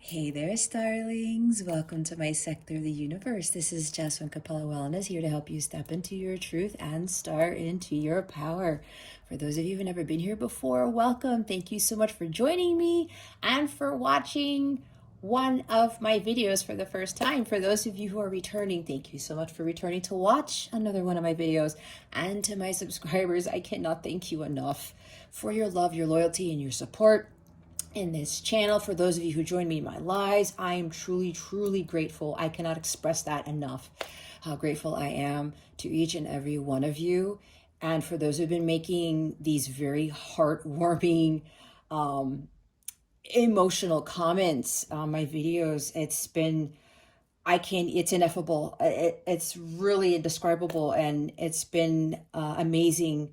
Hey there, starlings. Welcome to my sector of the universe. This is Jasmine Capella Wellness, here to help you step into your truth and star into your power. For those of you who've never been here before, welcome. Thank you so much for joining me and for watching one of my videos for the first time. For those of you who are returning, thank you so much for returning to watch another one of my videos. And to my subscribers, I cannot thank you enough for your love, your loyalty, and your support in this channel. For those of you who join me in my lives, I am truly grateful. I cannot express that enough, how grateful I am to each and every one of you. And for those who've been making these very heartwarming, emotional comments on my videos, it's ineffable. It's really indescribable, and it's been amazing.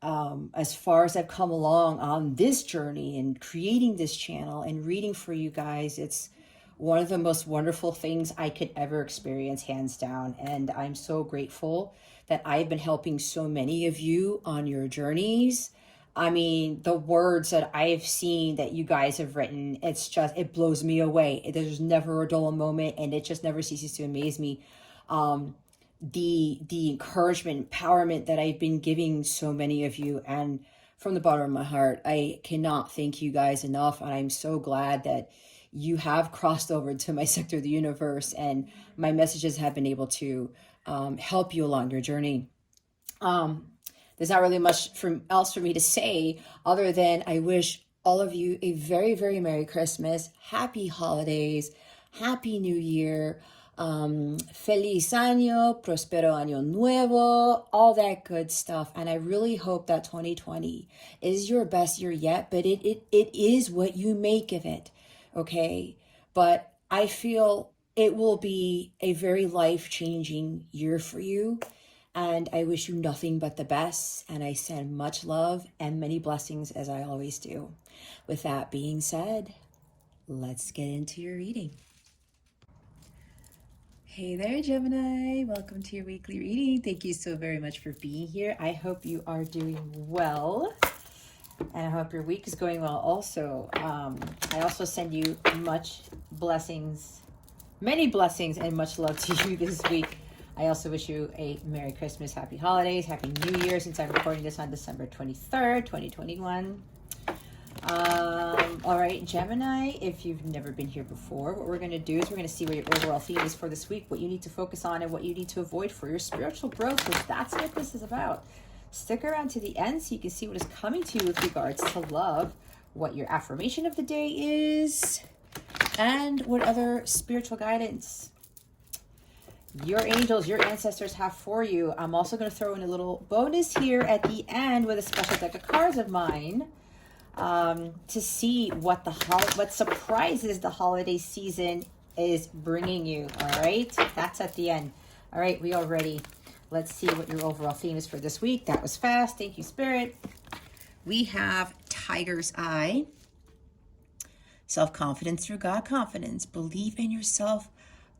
As far as I've come along on this journey and creating this channel and reading for you guys, it's one of the most wonderful things I could ever experience, hands down. And I'm so grateful that I've been helping so many of you on your journeys. I mean, the words that I've seen that you guys have written, it blows me away. There's never a dull moment, and it just never ceases to amaze me. The encouragement, empowerment that I've been giving so many of you, and from the bottom of my heart, I cannot thank you guys enough. And I'm so glad that you have crossed over to my sector of the universe, and my messages have been able to help you along your journey. There's not really much else for me to say other than I wish all of you a very Merry Christmas, Happy Holidays, Happy New Year. Feliz año, prospero año nuevo, all that good stuff. And I really hope that 2020 is your best year yet, but it is what you make of it, okay? But I feel it will be a very life-changing year for you, and I wish you nothing but the best, and I send much love and many blessings, as I always do. With that being said, let's get into your reading. Hey there, Gemini. Welcome to your weekly reading. Thank you so very much for being here. I hope you are doing well, and I hope your week is going well also. I also send you much blessings, many blessings, and much love to you this week. I also wish you a Merry Christmas, Happy Holidays, Happy New Year, since I'm recording this on December 23rd, 2021. All right, Gemini, if you've never been here before, what we're going to do is we're going to see what your overall theme is for this week, what you need to focus on and what you need to avoid for your spiritual growth, because that's what this is about. Stick around to the end so you can see what is coming to you with regards to love, what your affirmation of the day is, and what other spiritual guidance your angels, your ancestors have for you. I'm also going to throw in a little bonus here at the end with a special deck of cards of mine, to see what surprises the holiday season is bringing you. All right, that's at the end. All right, we are ready. Let's see what your overall theme is for this week. That was fast. Thank you, Spirit. We have Tiger's Eye, self-confidence through God confidence. Believe in yourself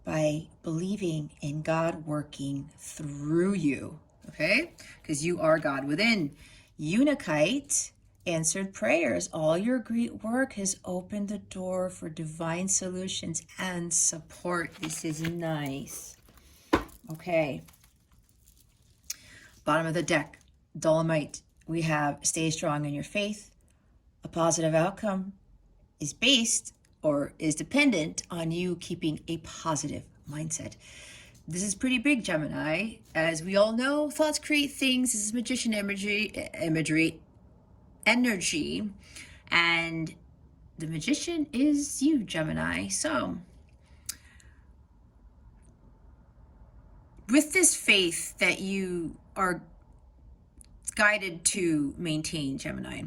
by believing in God working through you. Okay, because you are God within. Unikite, answered prayers. All your great work has opened the door for divine solutions and support. This is nice. Okay. Bottom of the deck, Dolomite. We have stay strong in your faith. A positive outcome is based or is dependent on you keeping a positive mindset. This is pretty big, Gemini. As we all know, thoughts create things. This is magician energy, and the magician is you, Gemini. So with this faith that you are guided to maintain, Gemini,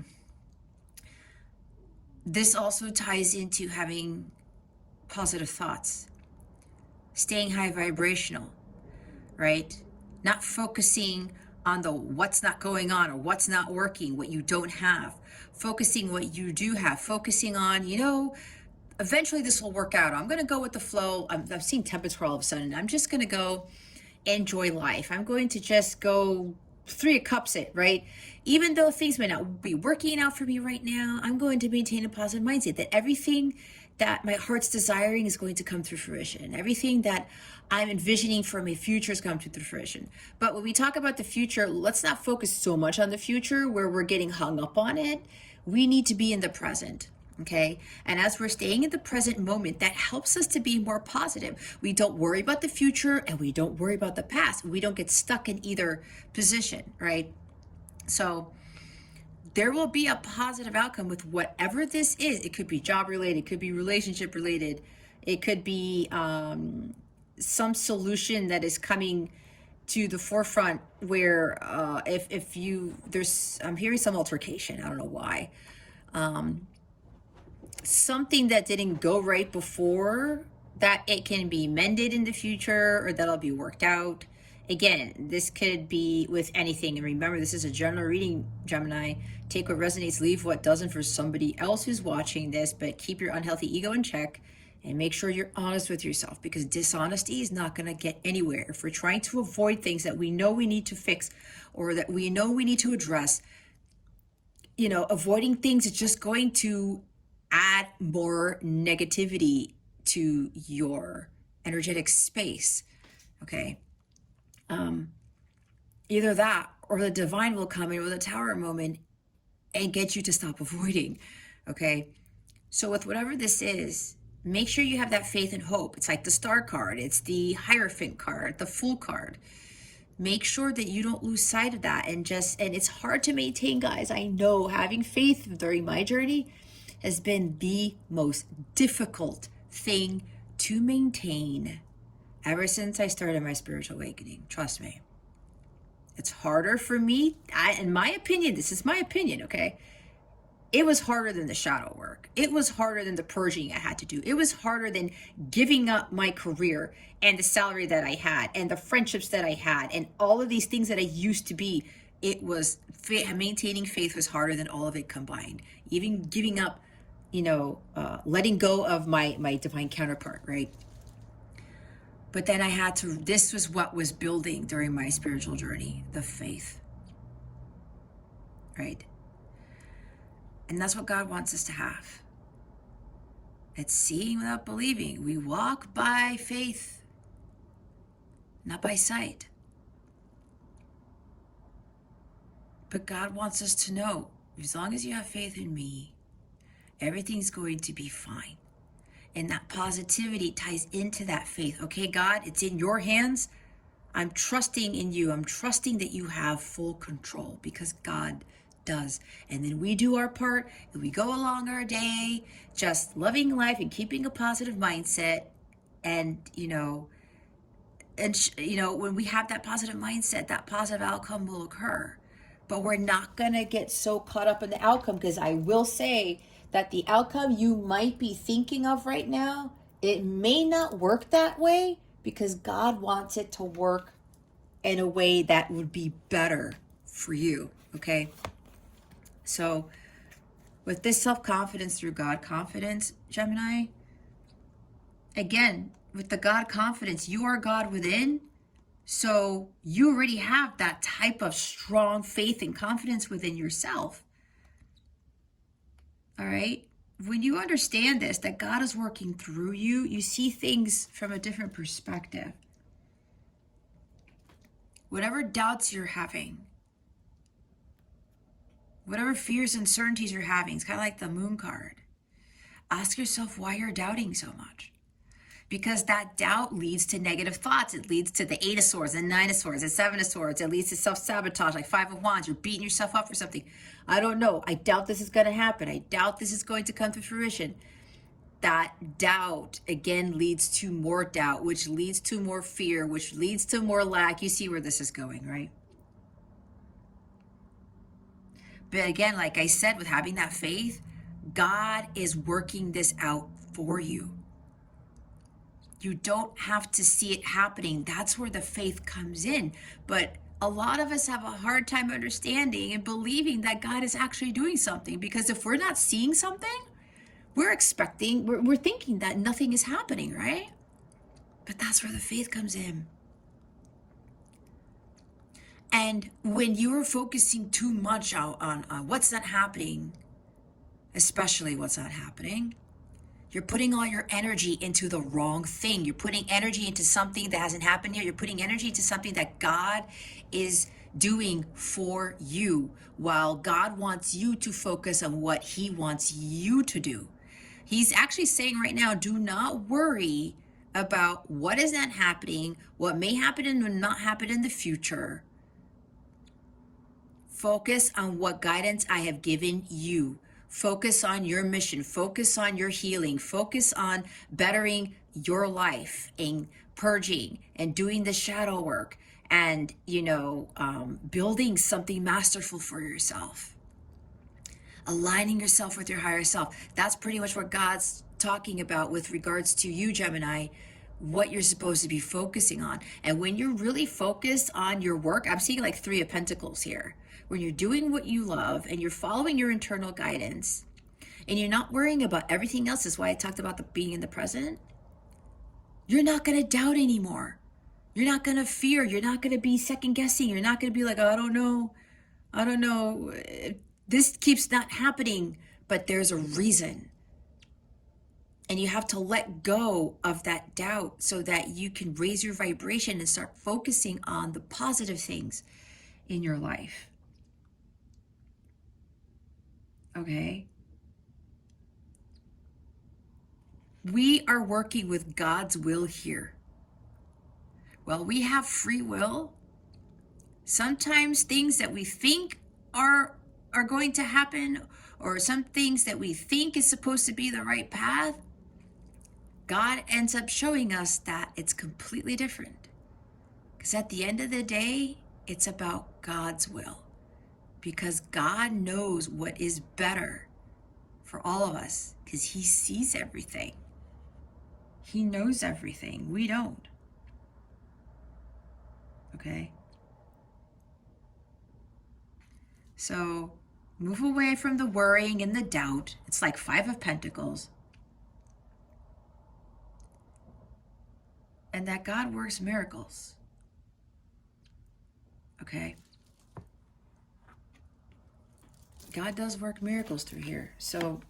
this also ties into having positive thoughts, staying high vibrational, right? Not focusing on the what's not going on or what's not working, what you don't have, focusing what you do have, focusing on, eventually this will work out. I'm going to go with the flow. I'm seeing temperature all of a sudden. I'm just going to go enjoy life. I'm going to just go 3 of Cups it, right? Even though things may not be working out for me right now, I'm going to maintain a positive mindset that everything that my heart's desiring is going to come to fruition. Everything that I'm envisioning for my future is coming to fruition. But when we talk about the future, let's not focus so much on the future where we're getting hung up on it. We need to be in the present. Okay. And as we're staying in the present moment, that helps us to be more positive. We don't worry about the future and we don't worry about the past. We don't get stuck in either position, right? So there will be a positive outcome with whatever this is. It could be job related, it could be relationship related, it could be some solution that is coming to the forefront where if you, I'm hearing some altercation, I don't know why. Something that didn't go right before, that it can be mended in the future, or that'll be worked out. Again, this could be with anything. And remember, this is a general reading, Gemini. Take what resonates, leave what doesn't for somebody else who's watching this, but keep your unhealthy ego in check and make sure you're honest with yourself, because dishonesty is not going to get anywhere. If we're trying to avoid things that we know we need to fix or that we know we need to address, avoiding things is just going to add more negativity to your energetic space. Okay. Either that or the divine will come in with a tower moment and get you to stop avoiding. Okay. So with whatever this is, make sure you have that faith and hope. It's like the star card. It's the Hierophant card, the Fool card. Make sure that you don't lose sight of that. And it's hard to maintain, guys. I know having faith during my journey has been the most difficult thing to maintain ever since I started my spiritual awakening. Trust me. It's harder for me. In my opinion, this is my opinion, okay? It was harder than the shadow work. It was harder than the purging I had to do. It was harder than giving up my career and the salary that I had and the friendships that I had and all of these things that I used to be. It was, maintaining faith was harder than all of it combined. Even giving up, letting go of my divine counterpart, right? But then this was what was building during my spiritual journey, the faith, right? And that's what God wants us to have. It's seeing without believing. We walk by faith, not by sight. But God wants us to know, as long as you have faith in me, everything's going to be fine. And that positivity ties into that faith. Okay, God, it's in your hands. I'm trusting in you. I'm trusting that you have full control, because God does. And then we do our part and we go along our day just loving life and keeping a positive mindset. And when we have that positive mindset, that positive outcome will occur. But we're not going to get so caught up in the outcome, because I will say that the outcome you might be thinking of right now, it may not work that way, because God wants it to work in a way that would be better for you. Okay. So with this self-confidence through God confidence, Gemini, again, with the God confidence, you are God within. So you already have that type of strong faith and confidence within yourself. All right. When you understand this, that God is working through you, you see things from a different perspective. Whatever doubts you're having, whatever fears and uncertainties you're having, it's kind of like the Moon card. Ask yourself why you're doubting so much. Because that doubt leads to negative thoughts. It leads to the 8 of Swords, the 9 of Swords, the 7 of Swords. It leads to self-sabotage, like 5 of Wands. You're beating yourself up for something. I don't know. I doubt this is going to happen. I doubt this is going to come to fruition. That doubt, again, leads to more doubt, which leads to more fear, which leads to more lack. You see where this is going, right? But again, like I said, with having that faith, God is working this out for you. You don't have to see it happening. That's where the faith comes in. But a lot of us have a hard time understanding and believing that God is actually doing something. Because if we're not seeing something, we're thinking that nothing is happening, right? But that's where the faith comes in. And when you're focusing too much on what's not happening, especially what's not happening, You're putting all your energy into the wrong thing. You're putting energy into something that hasn't happened yet. You're putting energy into something that God is doing for you, while God wants you to focus on what he wants you to do. He's actually saying right now, do not worry about what is not happening, what may happen and will not happen in the future. Focus on what guidance I have given you. Focus on your mission. Focus on your healing. Focus on bettering your life and purging and doing the shadow work and, building something masterful for yourself. Aligning yourself with your higher self. That's pretty much what God's talking about with regards to you, Gemini, what you're supposed to be focusing on. And when you're really focused on your work, I'm seeing like 3 of Pentacles here. When you're doing what you love and you're following your internal guidance and you're not worrying about everything else, is why I talked about being in the present, you're not going to doubt anymore. You're not going to fear. You're not going to be second guessing. You're not going to be like, oh, I don't know. This keeps not happening, but there's a reason. And you have to let go of that doubt so that you can raise your vibration and start focusing on the positive things in your life. Okay? We are working with God's will here. Well, we have free will. Sometimes things that we think are going to happen, or some things that we think is supposed to be the right path, God ends up showing us that it's completely different. Because at the end of the day, it's about God's will. Because God knows what is better for all of us, because he sees everything. He knows everything. We don't. Okay? So move away from the worrying and the doubt. It's like 5 of Pentacles. And that God works miracles. Okay? God does work miracles through here. So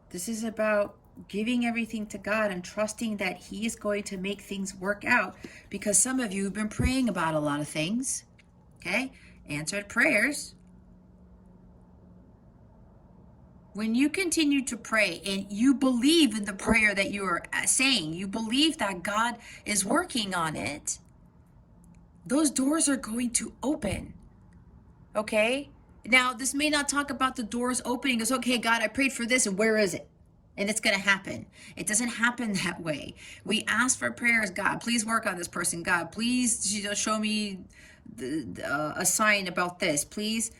this is about giving everything to God and trusting that he is going to make things work out, because some of you have been praying about a lot of things. Okay? Answered prayers. When you continue to pray and you believe in the prayer that you are saying, you believe that God is working on it, those doors are going to open. Okay? Now, this may not talk about the doors opening. It's okay, God, I prayed for this, and where is it? And it's going to happen. It doesn't happen that way. We ask for prayers. God, please work on this person. God, please show me a sign about this. Please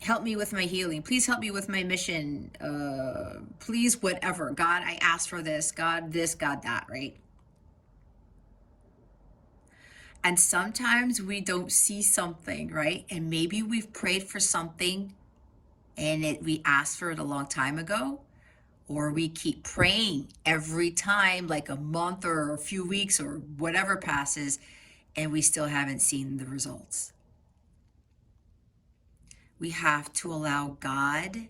help me with my healing. Please help me with my mission. Please, whatever. God, I ask for this. God, this, God, that, right? And sometimes we don't see something, right? And maybe we've prayed for something and we asked for it a long time ago, or we keep praying every time, like a month or a few weeks or whatever passes, and we still haven't seen the results. We have to allow God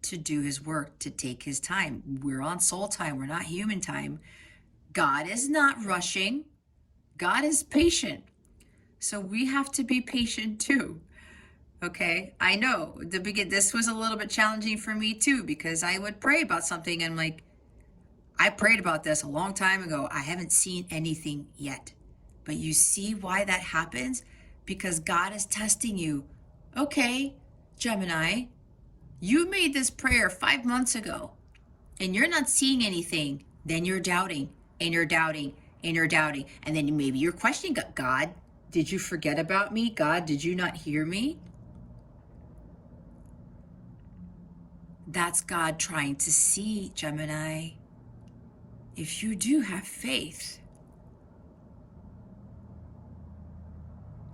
to do his work, to take his time. We're on soul time. We're not human time. God is not rushing. God is patient. So we have to be patient too. Okay? I know this was a little bit challenging for me too, because I would pray about something and like, I prayed about this a long time ago. I haven't seen anything yet. But you see why that happens? Because God is testing you. Okay, Gemini, you made this prayer 5 months ago and you're not seeing anything. Then you're doubting and you're doubting and you're doubting. And then maybe you're questioning God. Did you forget about me? God, did you not hear me? That's God trying to see, Gemini, if you do have faith.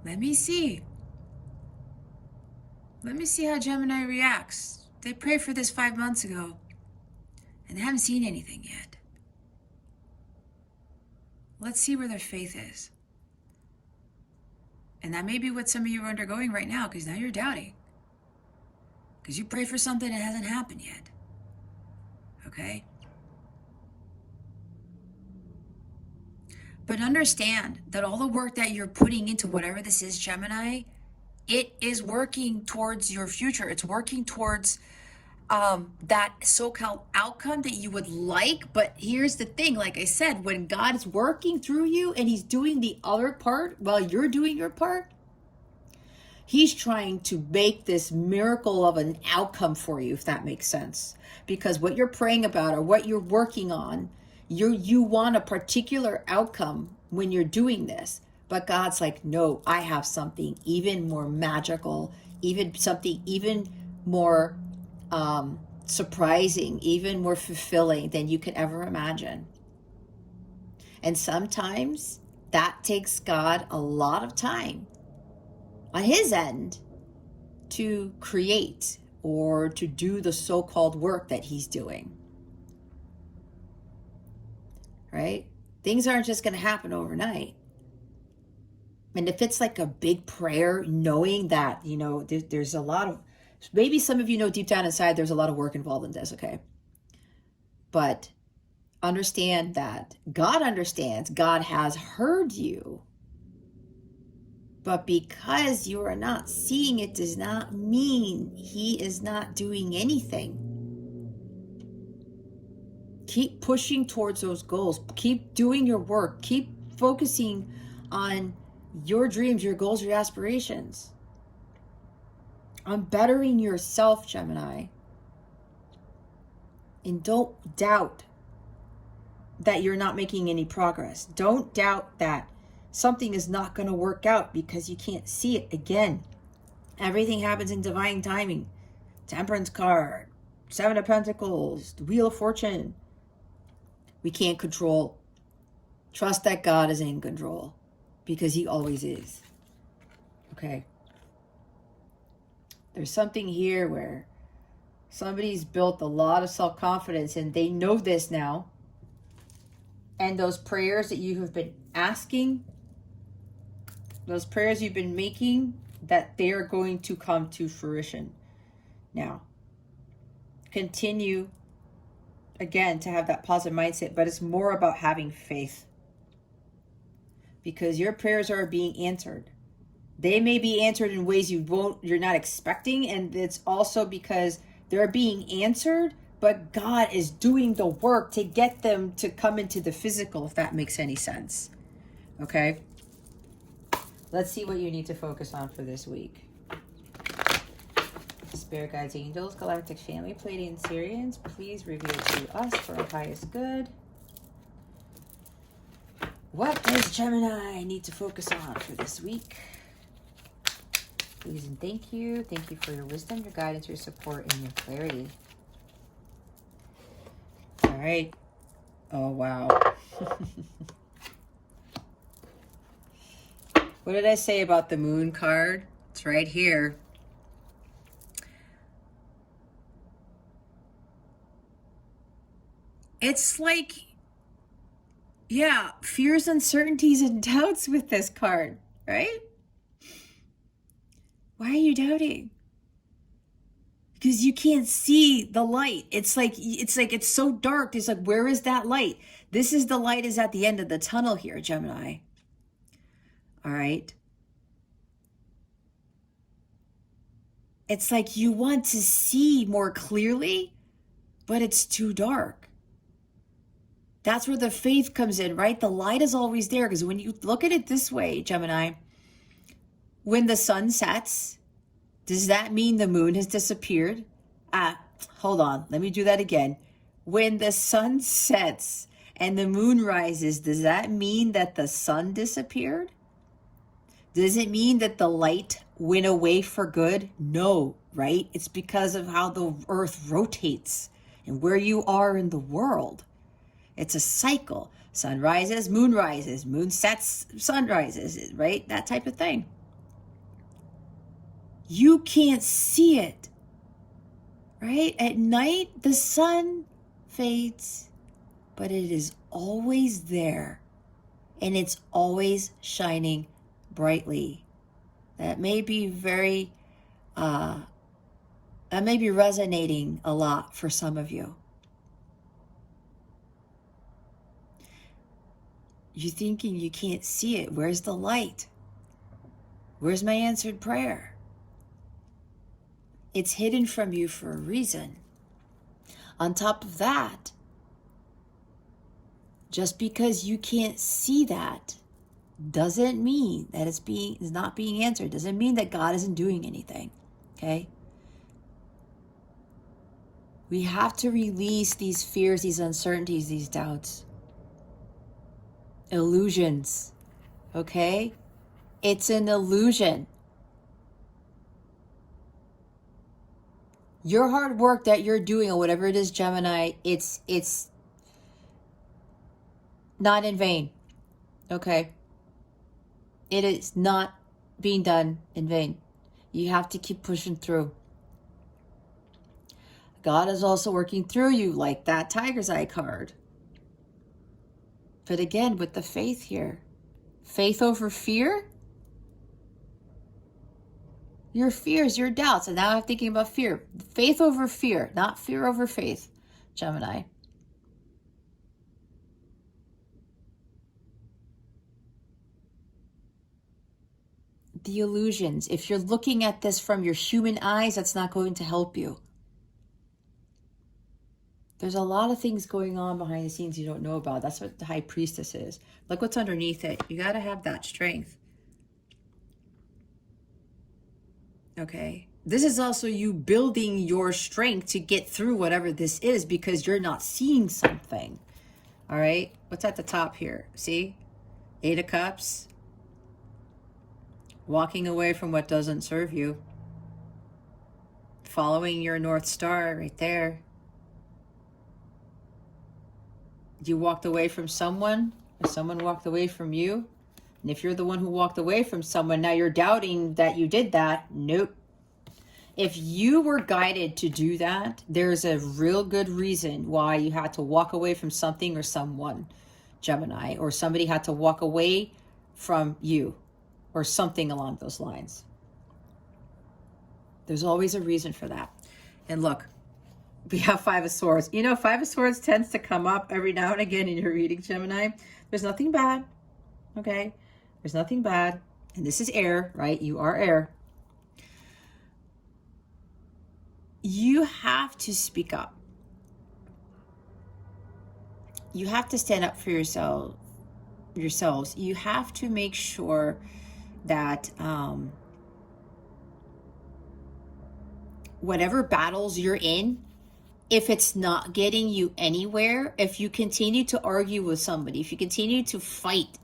Let me see. Let me see how Gemini reacts. They prayed for this 5 months ago and they haven't seen anything yet. Let's see where their faith is. And that may be what some of you are undergoing right now, because now you're doubting. Because you prayed for something that hasn't happened yet. okay? But understand that all the work that you're putting into whatever this is, Gemini, it is working towards your future. It's working towards that so-called outcome that you would like. But here's the thing, like I said, when God is working through you and he's doing the other part while you're doing your part, he's trying to make this miracle of an outcome for you, if that makes sense. Because what you're praying about or what you're working on, you want a particular outcome when you're doing this. But God's like, no, I have something even more magical, even something even more surprising, even more fulfilling than you could ever imagine. And sometimes that takes God a lot of time on his end to create or to do the so-called work that he's doing. Right? Things aren't just going to happen overnight. And if it's like a big prayer, knowing that, you know, there's a lot of, maybe some of you know deep down inside there's a lot of work involved in this, okay? But understand that God understands, God has heard you. But because you are not seeing it does not mean he is not doing anything. Keep pushing towards those goals. Keep doing your work. Keep focusing on your dreams, your goals, your aspirations. On bettering yourself, Gemini. And don't doubt that you're not making any progress. Don't doubt that something is not going to work out because you can't see it. Again, everything happens in divine timing. Temperance card, Seven of Pentacles, the Wheel of Fortune. We can't control. Trust that God is in control because he always is. Okay. There's something here where somebody's built a lot of self-confidence and they know this now. And those prayers that you have been asking, those prayers you've been making, that they are going to come to fruition. Now, continue, again, to have that positive mindset, but it's more about having faith. Because your prayers are being answered. They may be answered in ways you're not expecting, and it's also because they're being answered, but God is doing the work to get them to come into the physical, if that makes any sense. Okay? Let's see what you need to focus on for this week. Spirit guides, angels, galactic family, Pleiadian Syrians, please reveal to us for our highest good. What does Gemini need to focus on for this week? Please and thank you. Thank you for your wisdom, your guidance, your support, and your clarity. All right. Oh, wow. What did I say about the moon card? It's right here. It's like, yeah, fears, uncertainties, and doubts with this card, right? Why are you doubting? Because you can't see the light. It's like it's so dark. It's like, where is that light? This is the light is at the end of the tunnel here, Gemini. All right. It's like you want to see more clearly, but it's too dark. That's where the faith comes in, right? The light is always there, because when you look at it this way, Gemini, when the sun sets, does that mean the moon has disappeared? Hold on. Let me do that again. When the sun sets and the moon rises, does that mean that the sun disappeared? Does it mean that the light went away for good? No, right? It's because of how the earth rotates and where you are in the world. It's a cycle. Sun rises, moon sets, sun rises, right? That type of thing. You can't see it, right? At night, the sun fades, but it is always there, and it's always shining brightly. That may be that may be resonating a lot for some of you. You're thinking you can't see it. Where's the light? Where's my answered prayer? It's hidden from you for a reason. On top of that, just because you can't see that doesn't mean that it's not being answered. Doesn't mean that God isn't doing anything. Okay? We have to release these fears, these uncertainties, these doubts. Illusions. Okay? It's an illusion. Your hard work that you're doing, or whatever it is, Gemini, it's not in vain. Okay? It is not being done in vain. You have to keep pushing through. God is also working through you, like that Tiger's Eye card. But again, with the faith here. Faith over fear? Your fears, your doubts. And now I'm thinking about fear. Faith over fear, not fear over faith, Gemini. The illusions. If you're looking at this from your human eyes, that's not going to help you. There's a lot of things going on behind the scenes you don't know about. That's what the High Priestess is. Look what's underneath it. You got to have that strength. Okay. This is also you building your strength to get through whatever this is because you're not seeing something. All right. What's at the top here? See? 8 of Cups. Walking away from what doesn't serve you. Following your North Star right there. You walked away from someone, or someone walked away from you. And if you're the one who walked away from someone, now you're doubting that you did that. Nope. If you were guided to do that, there's a real good reason why you had to walk away from something or someone, Gemini, or somebody had to walk away from you or something along those lines. There's always a reason for that. And look, we have 5 of Swords. You know, 5 of Swords tends to come up every now and again in your reading, Gemini. There's nothing bad, okay? There's nothing bad. And this is air, right? You are air. You have to speak up. You have to stand up for yourselves. You have to make sure that whatever battles you're in, if it's not getting you anywhere, if you continue to argue with somebody, if you continue to fight,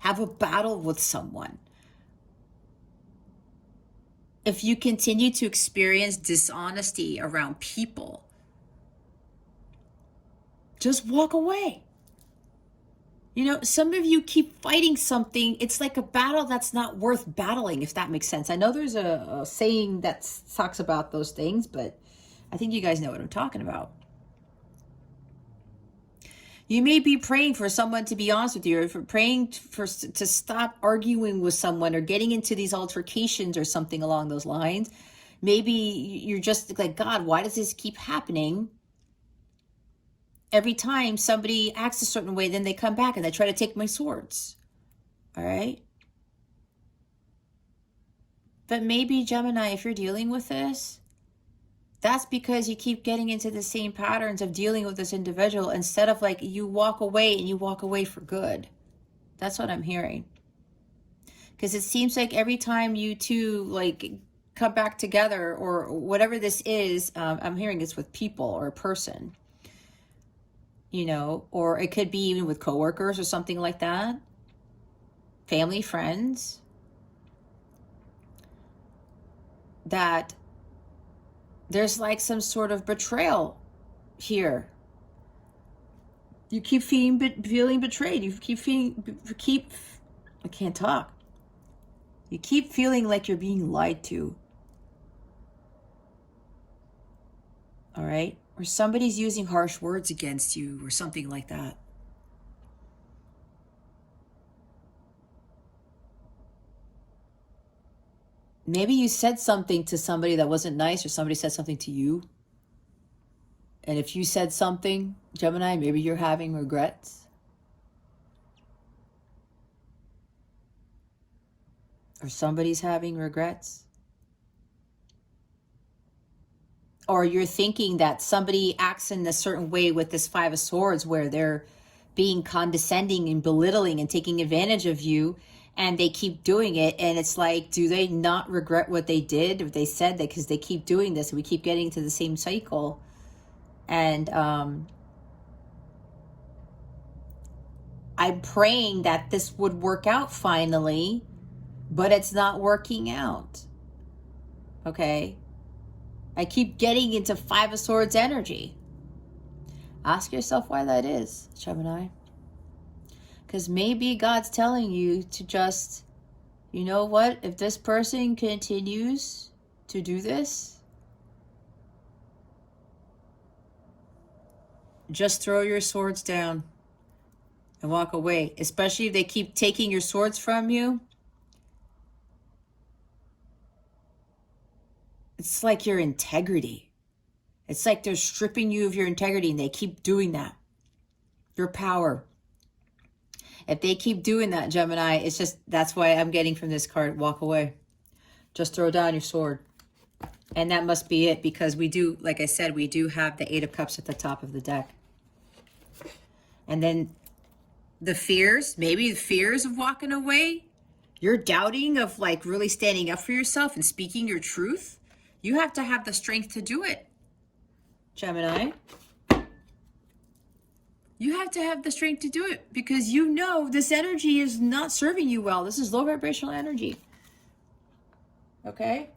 have a battle with someone, if you continue to experience dishonesty around people, just walk away. You know, some of you keep fighting something. It's like a battle that's not worth battling, if that makes sense. I know there's a saying that talks about those things, but I think you guys know what I'm talking about. You may be praying for someone to be honest with you, or for praying to stop arguing with someone or getting into these altercations or something along those lines. Maybe you're just like, God, why does this keep happening? Every time somebody acts a certain way, then they come back and they try to take my swords. All right? But maybe, Gemini, if you're dealing with this, that's because you keep getting into the same patterns of dealing with this individual instead of like you walk away and you walk away for good. That's what I'm hearing. Because it seems like every time you two like come back together or whatever this is, I'm hearing it's with people or a person, you know, or it could be even with coworkers or something like that. Family, friends. That there's like some sort of betrayal here. You keep feeling betrayed. You I can't talk. You keep feeling like you're being lied to. All right? Or somebody's using harsh words against you or something like that. Maybe you said something to somebody that wasn't nice, or somebody said something to you. And if you said something, Gemini, maybe you're having regrets. Or somebody's having regrets. Or you're thinking that somebody acts in a certain way with this Five of Swords where they're being condescending and belittling and taking advantage of you, and they keep doing it. And it's like, do they not regret what they did or they said that, because they keep doing this and we keep getting to the same cycle? And I'm praying that this would work out finally, but it's not working out. Okay? I keep getting into Five of Swords energy. Ask yourself why that is, Gemini. Because maybe God's telling you to just, you know what? If this person continues to do this, just throw your swords down and walk away. Especially if they keep taking your swords from you. It's like your integrity. It's like they're stripping you of your integrity, and they keep doing that. Your power. If they keep doing that, Gemini, it's just, that's why I'm getting from this card, walk away. Just throw down your sword. And that must be it, because we do, like I said, we do have the Eight of Cups at the top of the deck. And then the fears, maybe the fears of walking away. You're doubting of like really standing up for yourself and speaking your truth. You have to have the strength to do it, Gemini. You have to have the strength to do it, because you know this energy is not serving you well. This is low vibrational energy. Okay?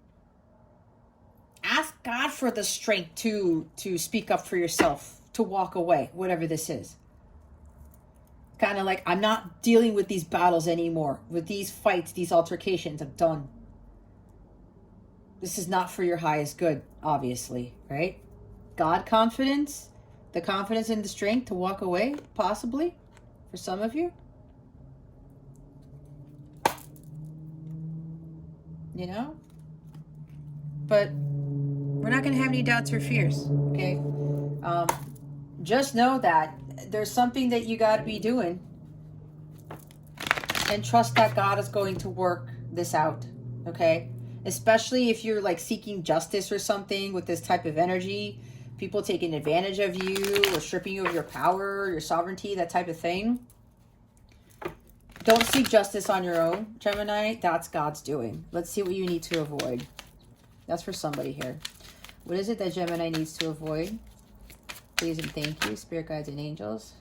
Ask God for the strength to speak up for yourself, to walk away, whatever this is. Kind of like, I'm not dealing with these battles anymore, with these fights, these altercations. I'm done. This is not for your highest good, obviously, right? God confidence, the confidence and the strength to walk away, possibly, for some of you. You know? But we're not going to have any doubts or fears, okay? Just know that there's something that you got to be doing, and trust that God is going to work this out, okay? Especially if you're like seeking justice or something with this type of energy, people taking advantage of you or stripping you of your power, your sovereignty, that type of thing. Don't seek justice on your own, Gemini. That's God's doing. Let's see what you need to avoid. That's for somebody here. What is it that Gemini needs to avoid? Please and thank you, spirit guides and angels.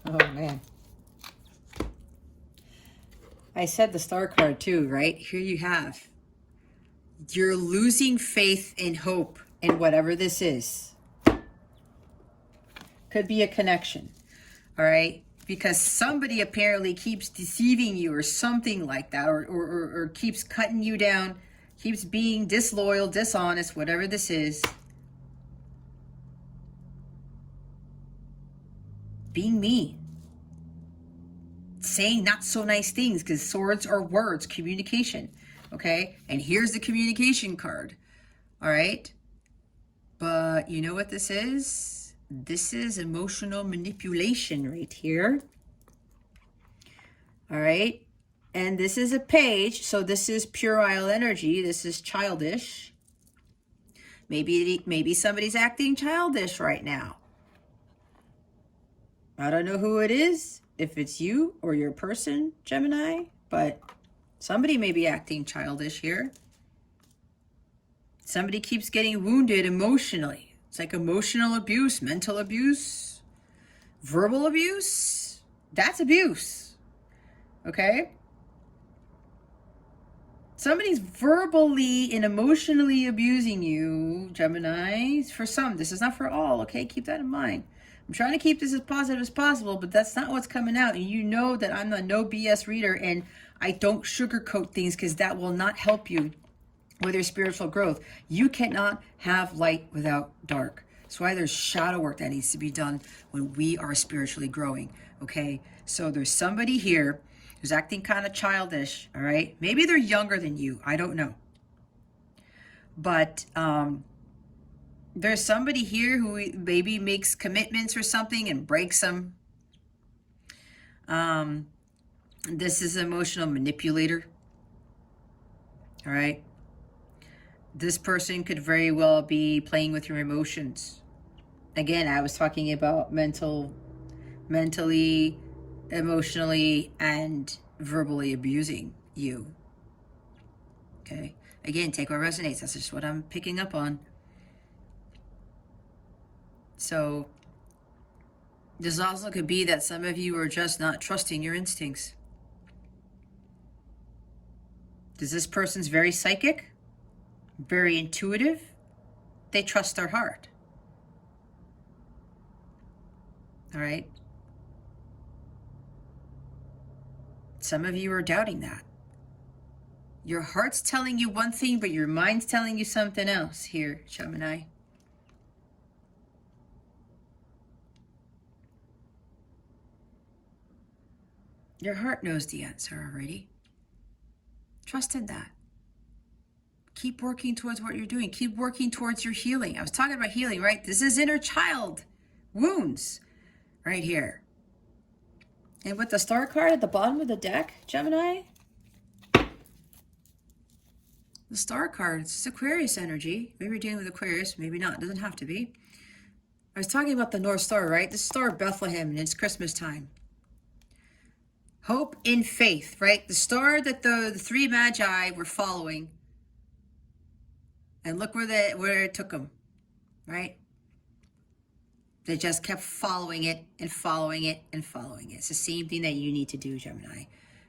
Oh, man. I said the star card too, right? Here you have. You're losing faith and hope in whatever this is. Could be a connection, all right? Because somebody apparently keeps deceiving you or something like that, or keeps cutting you down, keeps being disloyal, dishonest, whatever this is. Being mean. Saying not so nice things, because swords are words, communication, okay? And here's the communication card, all right? But you know what this is? This is emotional manipulation right here, all right? And this is a page, so this is puerile energy. This is childish. Maybe somebody's acting childish right now. I don't know who it is, if it's you or your person, Gemini, but somebody may be acting childish here. Somebody keeps getting wounded emotionally. It's like emotional abuse, mental abuse, verbal abuse. That's abuse, okay? Somebody's verbally and emotionally abusing you, Gemini. For some, this is not for all, okay? Keep that in mind. I'm trying to keep this as positive as possible, but that's not what's coming out. And you know that I'm a no BS reader, and I don't sugarcoat things, because that will not help you with your spiritual growth. You cannot have light without dark. That's why there's shadow work that needs to be done when we are spiritually growing, okay? So there's somebody here who's acting kind of childish, all right? Maybe they're younger than you. I don't know. But there's somebody here who maybe makes commitments or something and breaks them. This is an emotional manipulator. All right. This person could very well be playing with your emotions. Again, I was talking about mentally, emotionally, and verbally abusing you. Okay. Again, take what resonates. That's just what I'm picking up on. So this also could be that some of you are just not trusting your instincts. Because this person's very psychic, very intuitive. They trust their heart. All right. Some of you are doubting that. Your heart's telling you one thing, but your mind's telling you something else here, Gemini. Your heart knows the answer already. Trust in that. Keep working towards what you're doing. Keep working towards your healing. I was talking about healing, right? This is inner child wounds right here. And with the star card at the bottom of the deck, Gemini, the star card, it's Aquarius energy. Maybe you're dealing with Aquarius, maybe not. It doesn't have to be. I was talking about the North Star, right? The Star of Bethlehem, and it's Christmas time. Hope in faith, right? The star that the three magi were following. And look where it took them, right? They just kept following it and following it and following it. It's the same thing that you need to do, Gemini.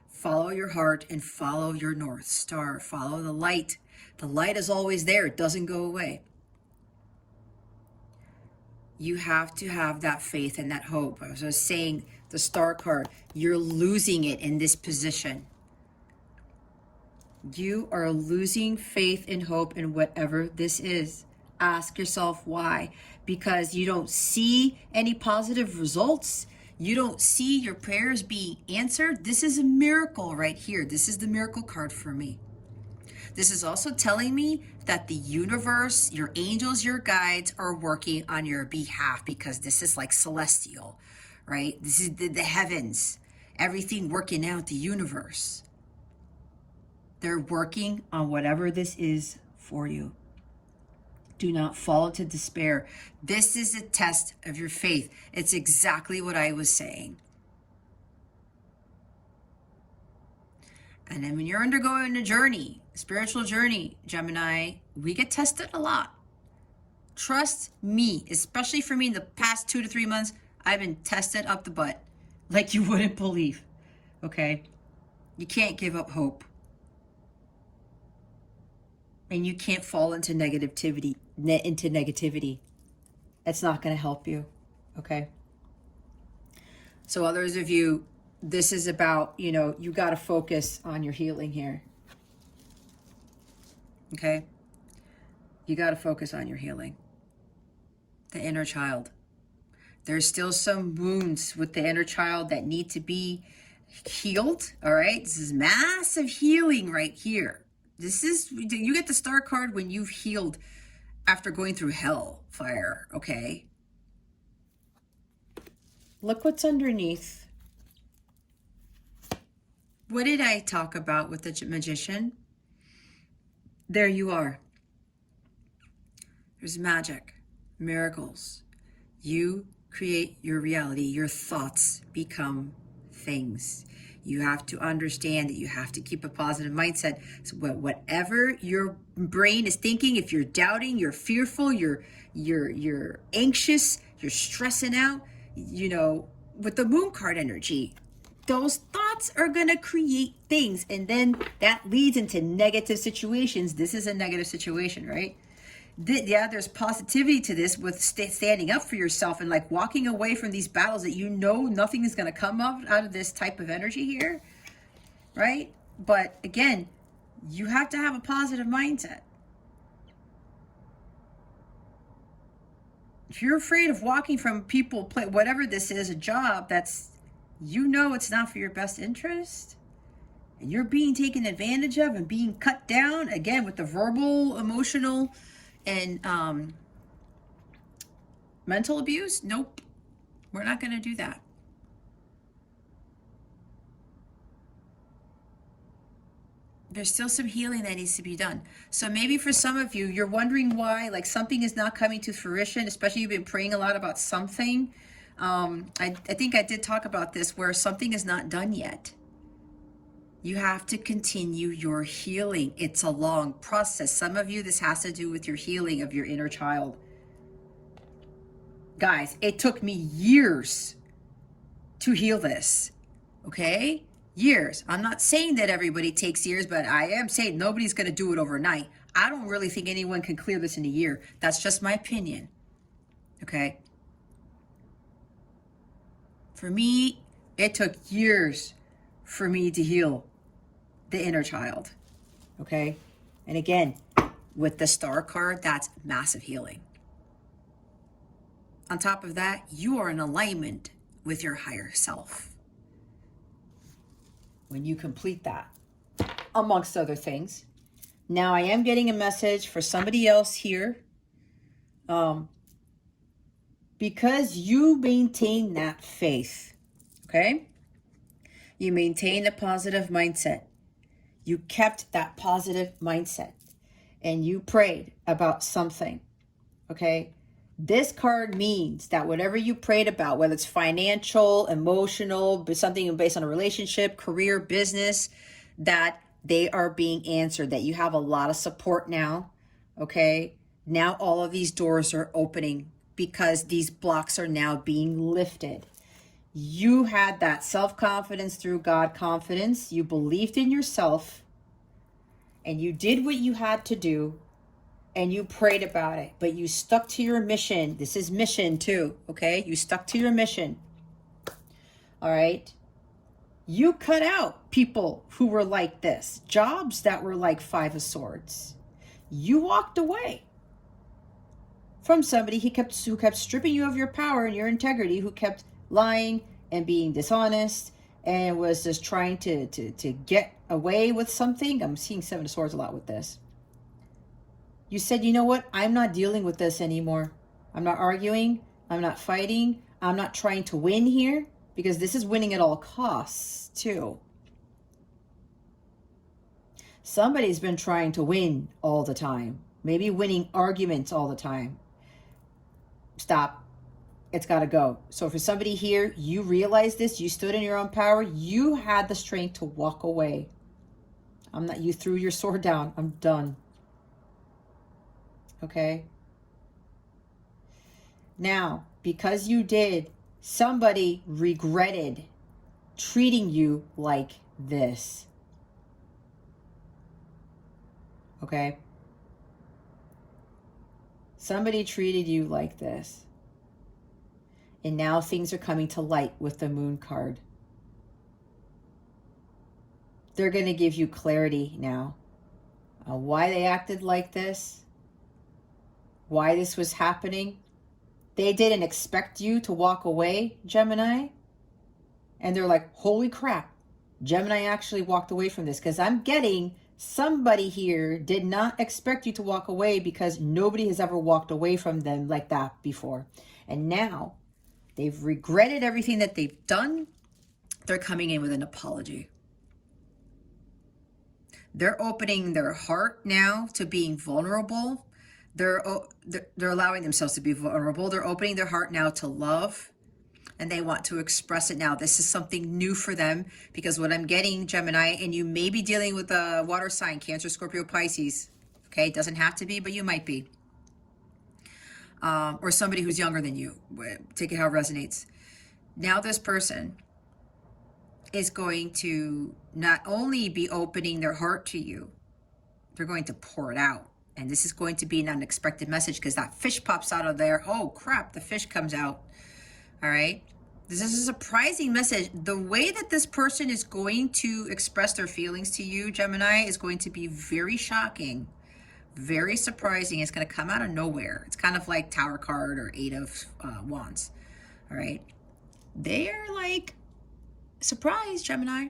Follow your heart and follow your North Star. Follow the light. The light is always there. It doesn't go away. You have to have that faith and that hope. I was saying, the star card, you're losing it in this position. You are losing faith and hope in whatever this is. Ask yourself why. Because you don't see any positive results. You don't see your prayers being answered. This is a miracle right here. This is the miracle card for me. This is also telling me that the universe, your angels, your guides are working on your behalf, because this is like celestial, right? This is the heavens, everything working out, the universe. They're working on whatever this is for you. Do not fall into despair. This is a test of your faith. It's exactly what I was saying. And then when you're undergoing a journey, a spiritual journey, Gemini, we get tested a lot. Trust me, especially for me in the past 2 to 3 months, I've been tested up the butt like you wouldn't believe, okay? You can't give up hope. And you can't fall into negativity. It's not going to help you, okay? So others of you, this is about, you got to focus on your healing here. Okay? You got to focus on your healing. The inner child. There's still some wounds with the inner child that need to be healed, all right? This is massive healing right here. You get the star card when you've healed after going through hell fire, okay? Look what's underneath. What did I talk about with the magician? There you are. There's magic, miracles. You create your reality. Your thoughts become things. You have to understand that you have to keep a positive mindset. So whatever your brain is thinking, if you're doubting, you're fearful, you're anxious, you're stressing out, with the moon card energy, those thoughts are going to create things. And then that leads into negative situations. This is a negative situation, right? There's positivity to this with standing up for yourself and like walking away from these battles that nothing is going to come out of this type of energy here, right? But again, you have to have a positive mindset. If you're afraid of walking from people, whatever this is, a job that's, it's not for your best interest, and you're being taken advantage of and being cut down, again, with the verbal, emotional, and mental abuse, nope, we're not going to do that. there's still some healing that needs to be done. So maybe for some of you, you're wondering why, like something is not coming to fruition, especially you've been praying a lot about something. I think I did talk about this, where something is not done yet. You have to continue your healing. It's a long process. Some of you, this has to do with your healing of your inner child. Guys, it took me years to heal this, okay? Years. I'm not saying that everybody takes years, but I am saying nobody's going to do it overnight. I don't really think anyone can clear this in a year. That's just my opinion, okay? For me, it took years for me to heal the inner child, okay? And again, with the star card, that's massive healing. On top of that, you are in alignment with your higher self. When you complete that, amongst other things. Now, I am getting a message for somebody else here. Because you maintain that faith, okay? You maintain a positive mindset. You kept that positive mindset. And you prayed about something, okay? This card means that whatever you prayed about, whether it's financial, emotional, something based on a relationship, career, business, that they are being answered, that you have a lot of support now, okay? Now all of these doors are opening because these blocks are now being lifted. You had that self-confidence through God confidence. You believed in yourself and you did what you had to do. And you prayed about it, but you stuck to your mission. This is mission too, okay? You stuck to your mission, all right? You cut out people who were like this, jobs that were like Five of Swords. You walked away from somebody who kept stripping you of your power and your integrity, who kept lying and being dishonest and was just trying to get away with something. I'm seeing Seven of Swords a lot with this. You said, you know what? I'm not dealing with this anymore. I'm not arguing. I'm not fighting. I'm not trying to win here, because this is winning at all costs too. Somebody's been trying to win all the time. Maybe winning arguments all the time. Stop. It's got to go. So for somebody here, you realized this. You stood in your own power. You had the strength to walk away. You threw your sword down. I'm done. Okay. Now, because you did, somebody regretted treating you like this. Okay. Somebody treated you like this. And now things are coming to light with the Moon card. They're going to give you clarity now on why they acted like this. Why this was happening. They didn't expect you to walk away, Gemini. And they're like, holy crap, Gemini actually walked away from this. Because I'm getting somebody here did not expect you to walk away, because nobody has ever walked away from them like that before. And now they've regretted everything that they've done. They're coming in with an apology. They're opening their heart now to being vulnerable. They're allowing themselves to be vulnerable. They're opening their heart now to love, and they want to express it now. This is something new for them, because what I'm getting, Gemini, and you may be dealing with a water sign, Cancer, Scorpio, Pisces. Okay, it doesn't have to be, but you might be. Or somebody who's younger than you. Take it how it resonates. Now this person is going to not only be opening their heart to you, they're going to pour it out. And this is going to be an unexpected message, because that fish pops out of there. Oh, crap, the fish comes out. All right. This is a surprising message. The way that this person is going to express their feelings to you, Gemini, is going to be very shocking, very surprising. It's going to come out of nowhere. It's kind of like Tower card or Eight of Wands. All right. They're like, surprise, Gemini.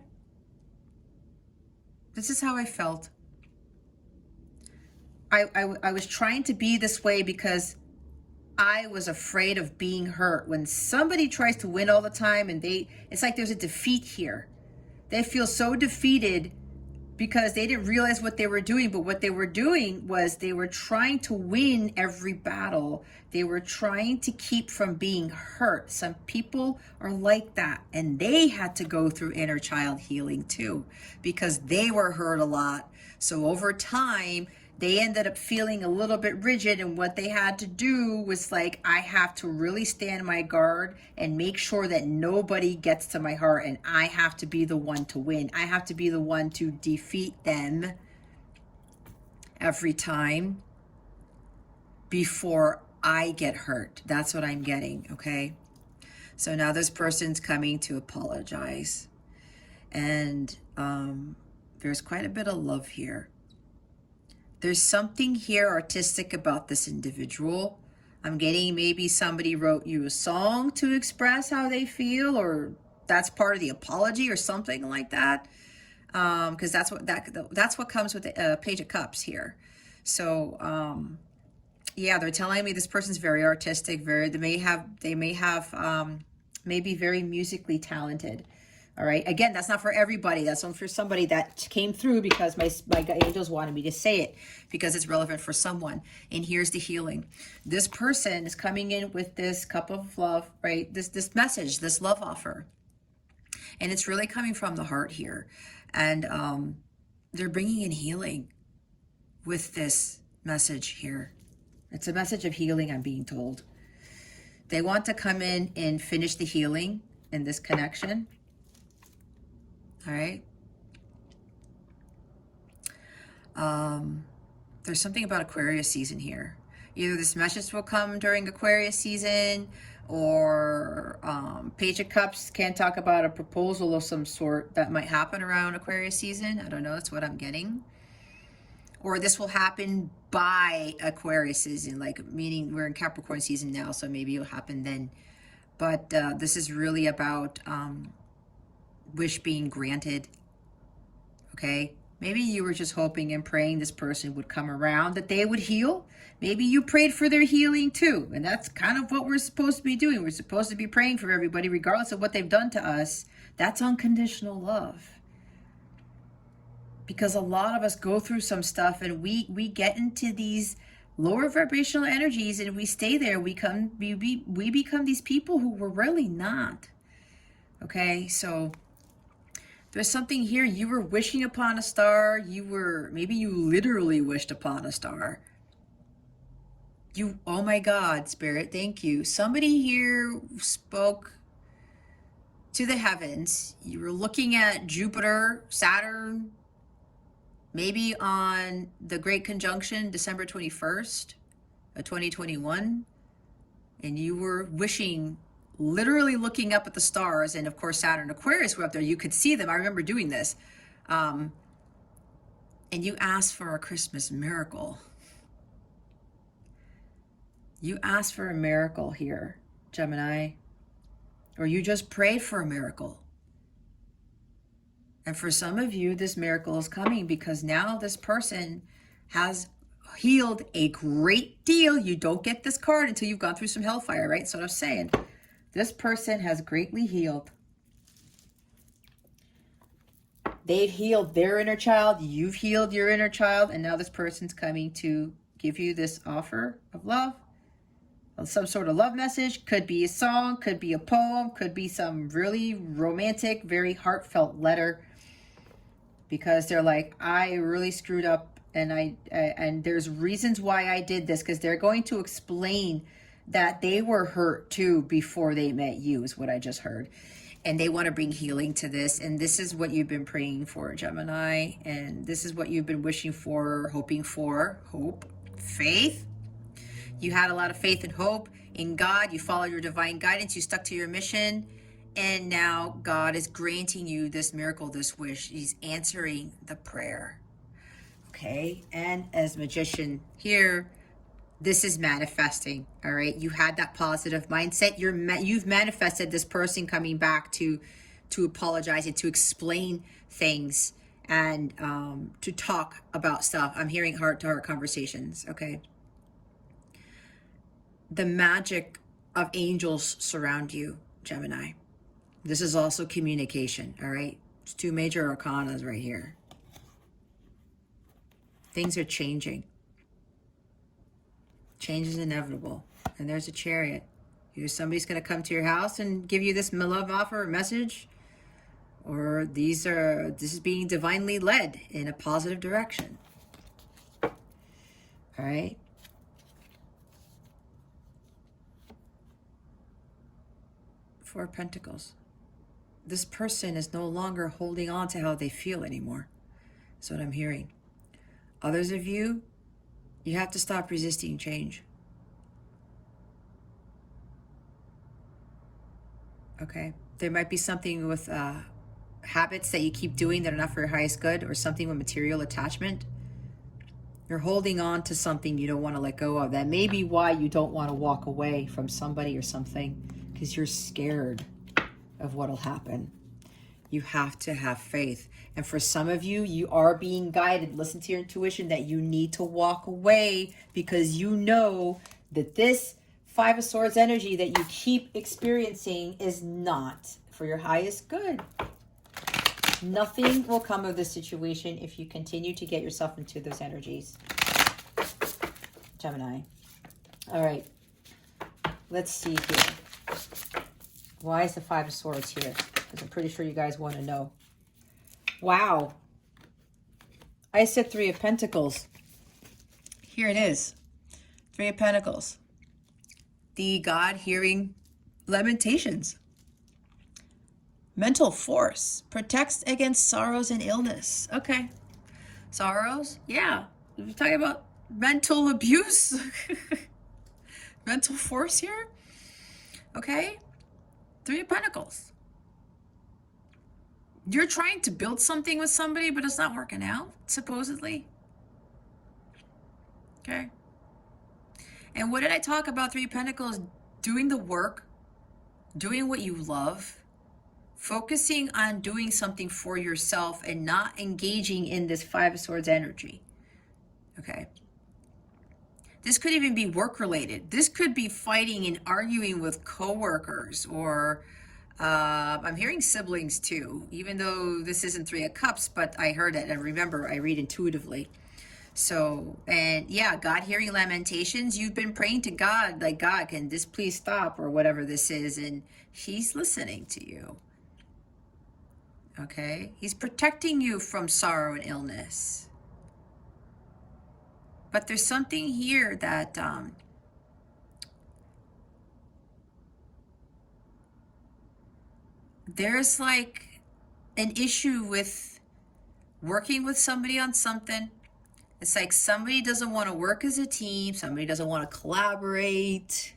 This is how I felt. I was trying to be this way because I was afraid of being hurt. When somebody tries to win all the time and it's like there's a defeat here. They feel so defeated because they didn't realize what they were doing. But what they were doing was they were trying to win every battle. They were trying to keep from being hurt. Some people are like that, and they had to go through inner child healing too, because they were hurt a lot. So over time, they ended up feeling a little bit rigid, and what they had to do was like, I have to really stand my guard and make sure that nobody gets to my heart, and I have to be the one to win. I have to be the one to defeat them every time before I get hurt. That's what I'm getting, okay? So now this person's coming to apologize, and there's quite a bit of love here. There's something here artistic about this individual. I'm getting maybe somebody wrote you a song to express how they feel, or that's part of the apology or something like that. Because that's what comes with the Page of Cups here. So yeah, they're telling me this person's very artistic. They may have maybe very musically talented. All right. Again, that's not for everybody. That's for somebody that came through, because my angels wanted me to say it, because it's relevant for someone. And here's the healing. This person is coming in with this cup of love, right? This message, this love offer. And it's really coming from the heart here. And they're bringing in healing with this message here. It's a message of healing, I'm being told. They want to come in and finish the healing in this connection. All right. There's something about Aquarius season here. Either this message will come during Aquarius season, or Page of Cups can talk about a proposal of some sort that might happen around Aquarius season. I don't know. That's what I'm getting. Or this will happen by Aquarius season, like meaning we're in Capricorn season now, so maybe it'll happen then. But this is really about wish being granted. Okay, maybe you were just hoping and praying this person would come around, that they would heal. Maybe you prayed for their healing too, and that's kind of what we're supposed to be doing. We're supposed to be praying for everybody regardless of what they've done to us. That's unconditional love, because a lot of us go through some stuff, and we get into these lower vibrational energies, and we stay there. We become these people who we're really not. Okay, so there's something here. You were wishing upon a star. Maybe you literally wished upon a star. Oh my God, Spirit, thank you. Somebody here spoke to the heavens. You were looking at Jupiter, Saturn, maybe on the Great Conjunction, December 21st of 2021. And you were wishing, literally looking up at the stars, and of course Saturn and Aquarius were up there. You could see them. I remember doing this. And you asked for a Christmas miracle. You asked for a miracle here, Gemini. Or you just prayed for a miracle. And for some of you, this miracle is coming, because now this person has healed a great deal. You don't get this card until you've gone through some hellfire, right? So I'm saying, this person has greatly healed. They've healed their inner child. You've healed your inner child. And now this person's coming to give you this offer of love. Some sort of love message. Could be a song. Could be a poem. Could be some really romantic, very heartfelt letter. Because they're like, I really screwed up. And there's reasons why I did this. Because they're going to explain that they were hurt too before they met you, is what I just heard. And they want to bring healing to this. And this is what you've been praying for, Gemini. And this is what you've been wishing for, hoping for. Hope, faith. You had a lot of faith and hope in God. You followed your divine guidance. You stuck to your mission. And now God is granting you this miracle, this wish. He's answering the prayer. Okay. And as Magician here, this is manifesting. All right. You had that positive mindset. You've manifested this person coming back to apologize and to explain things, and to talk about stuff. I'm hearing heart-to-heart conversations. Okay. The magic of angels surround you, Gemini. This is also communication. All right. It's two major arcanas right here. Things are changing. Change is inevitable. And there's a Chariot. Either somebody's going to come to your house and give you this love offer or message, or this is being divinely led in a positive direction. All right. Four of Pentacles. This person is no longer holding on to how they feel anymore. That's what I'm hearing. Others of you, you have to stop resisting change. Okay? There might be something with habits that you keep doing that are not for your highest good, or something with material attachment. You're holding on to something you don't want to let go of. That may be why you don't want to walk away from somebody or something, because you're scared of what'll happen. You have to have faith. And for some of you, you are being guided. Listen to your intuition that you need to walk away, because you know that this Five of Swords energy that you keep experiencing is not for your highest good. Nothing will come of this situation if you continue to get yourself into those energies. Gemini. All right. Let's see here. Why is the Five of Swords here? Because I'm pretty sure you guys want to know. Wow. I said Three of Pentacles. Here it is. Three of Pentacles. The God hearing lamentations. Mental force. Protects against sorrows and illness. Okay. Sorrows? Yeah. We're talking about mental abuse. Mental force here. Okay. Three of Pentacles. You're trying to build something with somebody, but it's not working out, supposedly. Okay. And what did I talk about? Three of Pentacles, doing the work, doing what you love, focusing on doing something for yourself and not engaging in this Five of Swords energy. Okay. This could even be work related. This could be fighting and arguing with coworkers, or I'm hearing siblings too, even though this isn't Three of Cups, but I heard it. And remember, I read intuitively. So, and yeah, God hearing lamentations. You've been praying to God, like, God, can this please stop, or whatever this is. And he's listening to you. Okay. He's protecting you from sorrow and illness. But there's something here that, there's like an issue with working with somebody on something. It's like somebody doesn't want to work as a team. Somebody doesn't want to collaborate.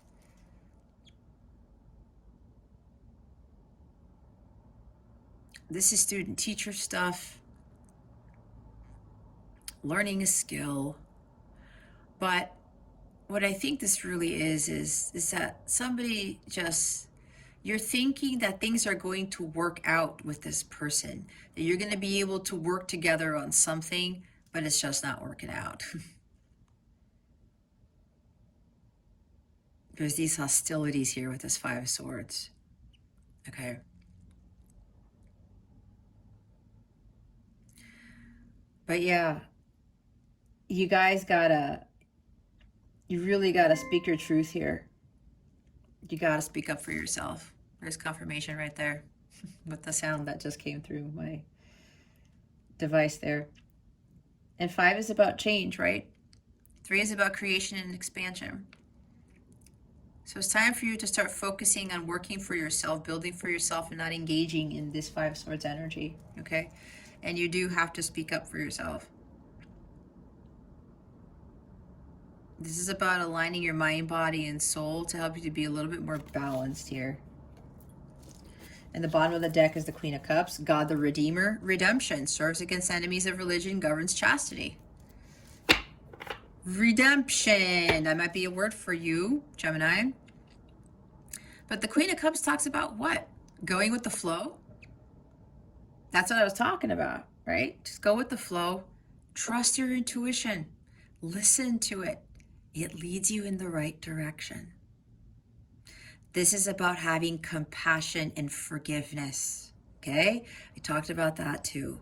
This is student-teacher stuff. Learning a skill. But what I think this really is that somebody just, you're thinking that things are going to work out with this person. That you're going to be able to work together on something, but it's just not working out. There's these hostilities here with this Five of Swords. Okay. But yeah, you guys you really gotta speak your truth here. You gotta speak up for yourself. There's confirmation right there with the sound that just came through my device there. And 5 is about change, right? 3 is about creation and expansion. So it's time for you to start focusing on working for yourself, building for yourself, and not engaging in this 5 of Swords energy, okay? And you do have to speak up for yourself. This is about aligning your mind, body, and soul to help you to be a little bit more balanced here. And the bottom of the deck is the Queen of Cups. God the Redeemer. Redemption. Serves against enemies of religion. Governs chastity. Redemption. That might be a word for you, Gemini. But the Queen of Cups talks about what? Going with the flow. That's what I was talking about, right? Just go with the flow. Trust your intuition. Listen to it. It leads you in the right direction. This is about having compassion and forgiveness, okay? I talked about that too.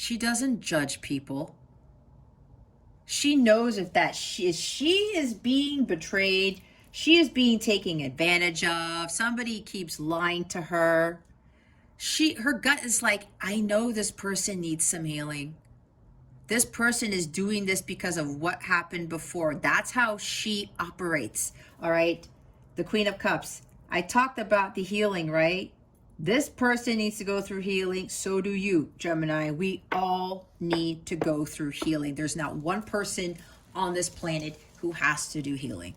She doesn't judge people. She knows if that she is being betrayed, she is being taken advantage of, somebody keeps lying to her. Her gut is like, I know this person needs some healing. This person is doing this because of what happened before. That's how she operates. All right. The Queen of Cups. I talked about the healing, right? This person needs to go through healing. So do you, Gemini. We all need to go through healing. There's not one person on this planet who has to do healing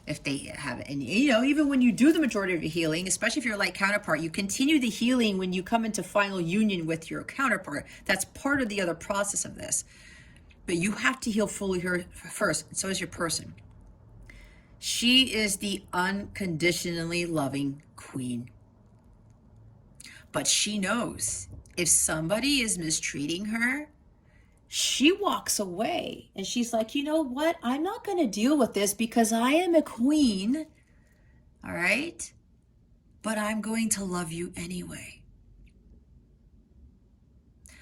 if they have it. And, you know, even when you do the majority of your healing, especially if you're like counterpart, you continue the healing when you come into final union with your counterpart. That's part of the other process of this. But you have to heal fully here first. And so is your person. She is the unconditionally loving queen. But she knows if somebody is mistreating her, she walks away and she's like, you know what? I'm not going to deal with this because I am a queen. All right. But I'm going to love you anyway.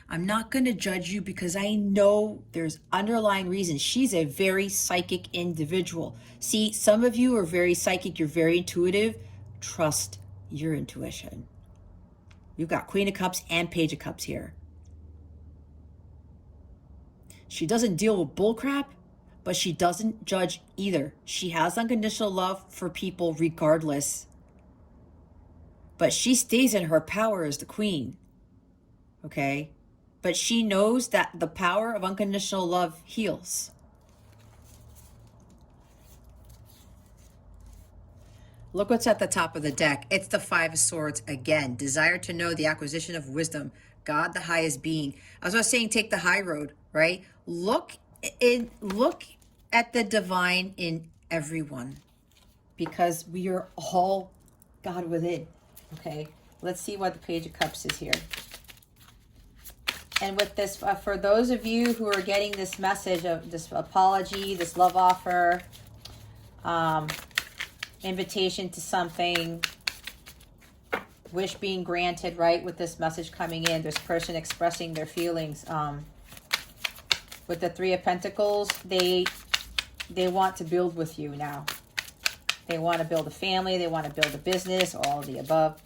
I'm not going to judge you because I know there's underlying reasons. She's a very psychic individual. See, some of you are very psychic. You're very intuitive. Trust your intuition. You've got Queen of Cups and Page of Cups here. She doesn't deal with bullcrap, but she doesn't judge either. She has unconditional love for people regardless. But she stays in her power as the queen. Okay? But she knows that the power of unconditional love heals. Look what's at the top of the deck. It's the Five of Swords again. Desire to know, the acquisition of wisdom. God, the highest being. As I was saying, take the high road, right? Look at the divine in everyone, because we are all God within. Okay, let's see what the Page of Cups is here. And with this, for those of you who are getting this message of this apology, this love offer, invitation to something, wish being granted, right? With this message coming in, this person expressing their feelings. With the Three of Pentacles, they want to build with you now. They want to build a family. They want to build a business, all of the above.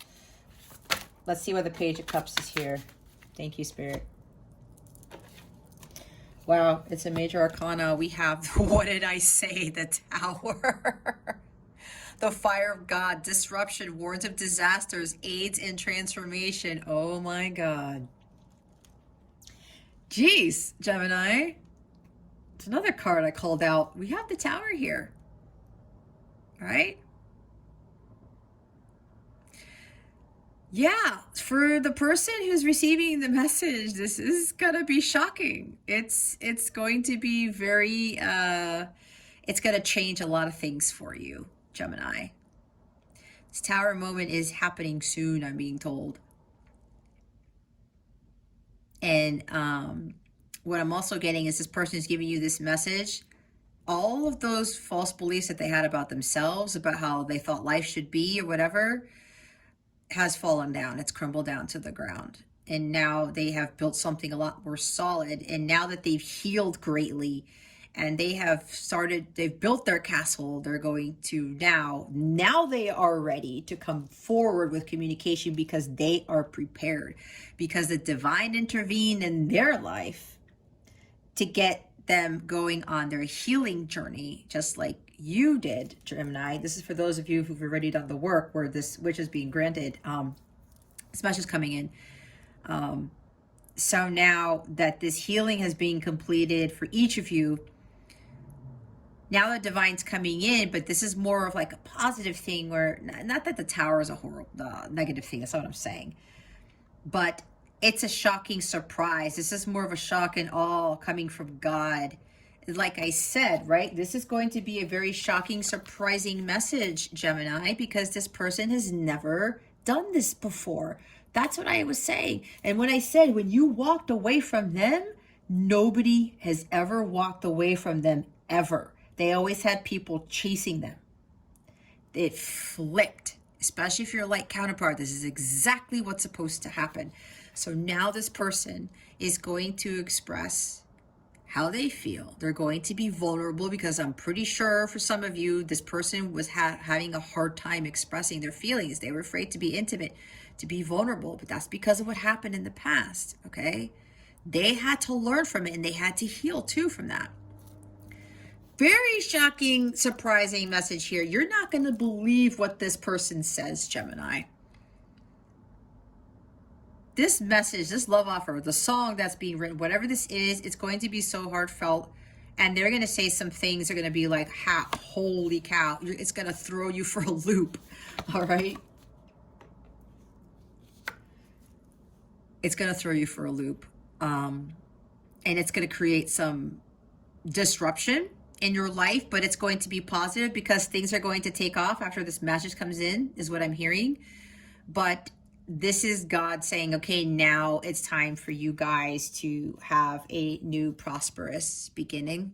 Let's see what the Page of Cups is here. Thank you, Spirit. Wow, it's a major arcana. We have, what did I say? The Tower. The fire of God, disruption, warns of disasters, aids in transformation. Oh my God. Jeez, Gemini. It's another card I called out. We have the Tower here. All right? Yeah, for the person who's receiving the message, this is going to be shocking. It's going to be very, it's going to change a lot of things for you, Gemini. This Tower moment is happening soon, I'm being told. And what I'm also getting is this person is giving you this message. All of those false beliefs that they had about themselves, about how they thought life should be or whatever, has fallen down. It's crumbled down to the ground. And now they have built something a lot more solid. And now that they've healed greatly and they've built their castle, they're going to now they are ready to come forward with communication because they are prepared, because the divine intervened in their life to get them going on their healing journey, just like you did, Gemini. This is for those of you who've already done the work where this wish is being granted. This message is coming in. So now that this healing has been completed for each of you, now the divine's coming in, but this is more of like a positive thing where, not that the Tower is a horrible, negative thing, that's not what I'm saying, but it's a shocking surprise. This is more of a shock and awe coming from God. Like I said, right? This is going to be a very shocking, surprising message, Gemini, because this person has never done this before. That's what I was saying. And when I said, when you walked away from them, nobody has ever walked away from them, ever. They always had people chasing them. It flipped, especially if you're like counterpart. This is exactly what's supposed to happen. So now this person is going to express how they feel. They're going to be vulnerable, because I'm pretty sure for some of you, this person was having a hard time expressing their feelings. They were afraid to be intimate, to be vulnerable, but that's because of what happened in the past, okay? They had to learn from it, and they had to heal too from that. Very shocking, surprising message here. You're not going to believe what this person says, Gemini. This message, this love offer, the song that's being written, whatever this is, it's going to be so heartfelt. And they're going to say some things that are going to be like, holy cow. It's going to throw you for a loop. All right. It's going to throw you for a loop. And it's going to create some disruption in your life, but it's going to be positive, because things are going to take off after this message comes in, is what I'm hearing. But this is God saying, okay, now it's time for you guys to have a new prosperous beginning.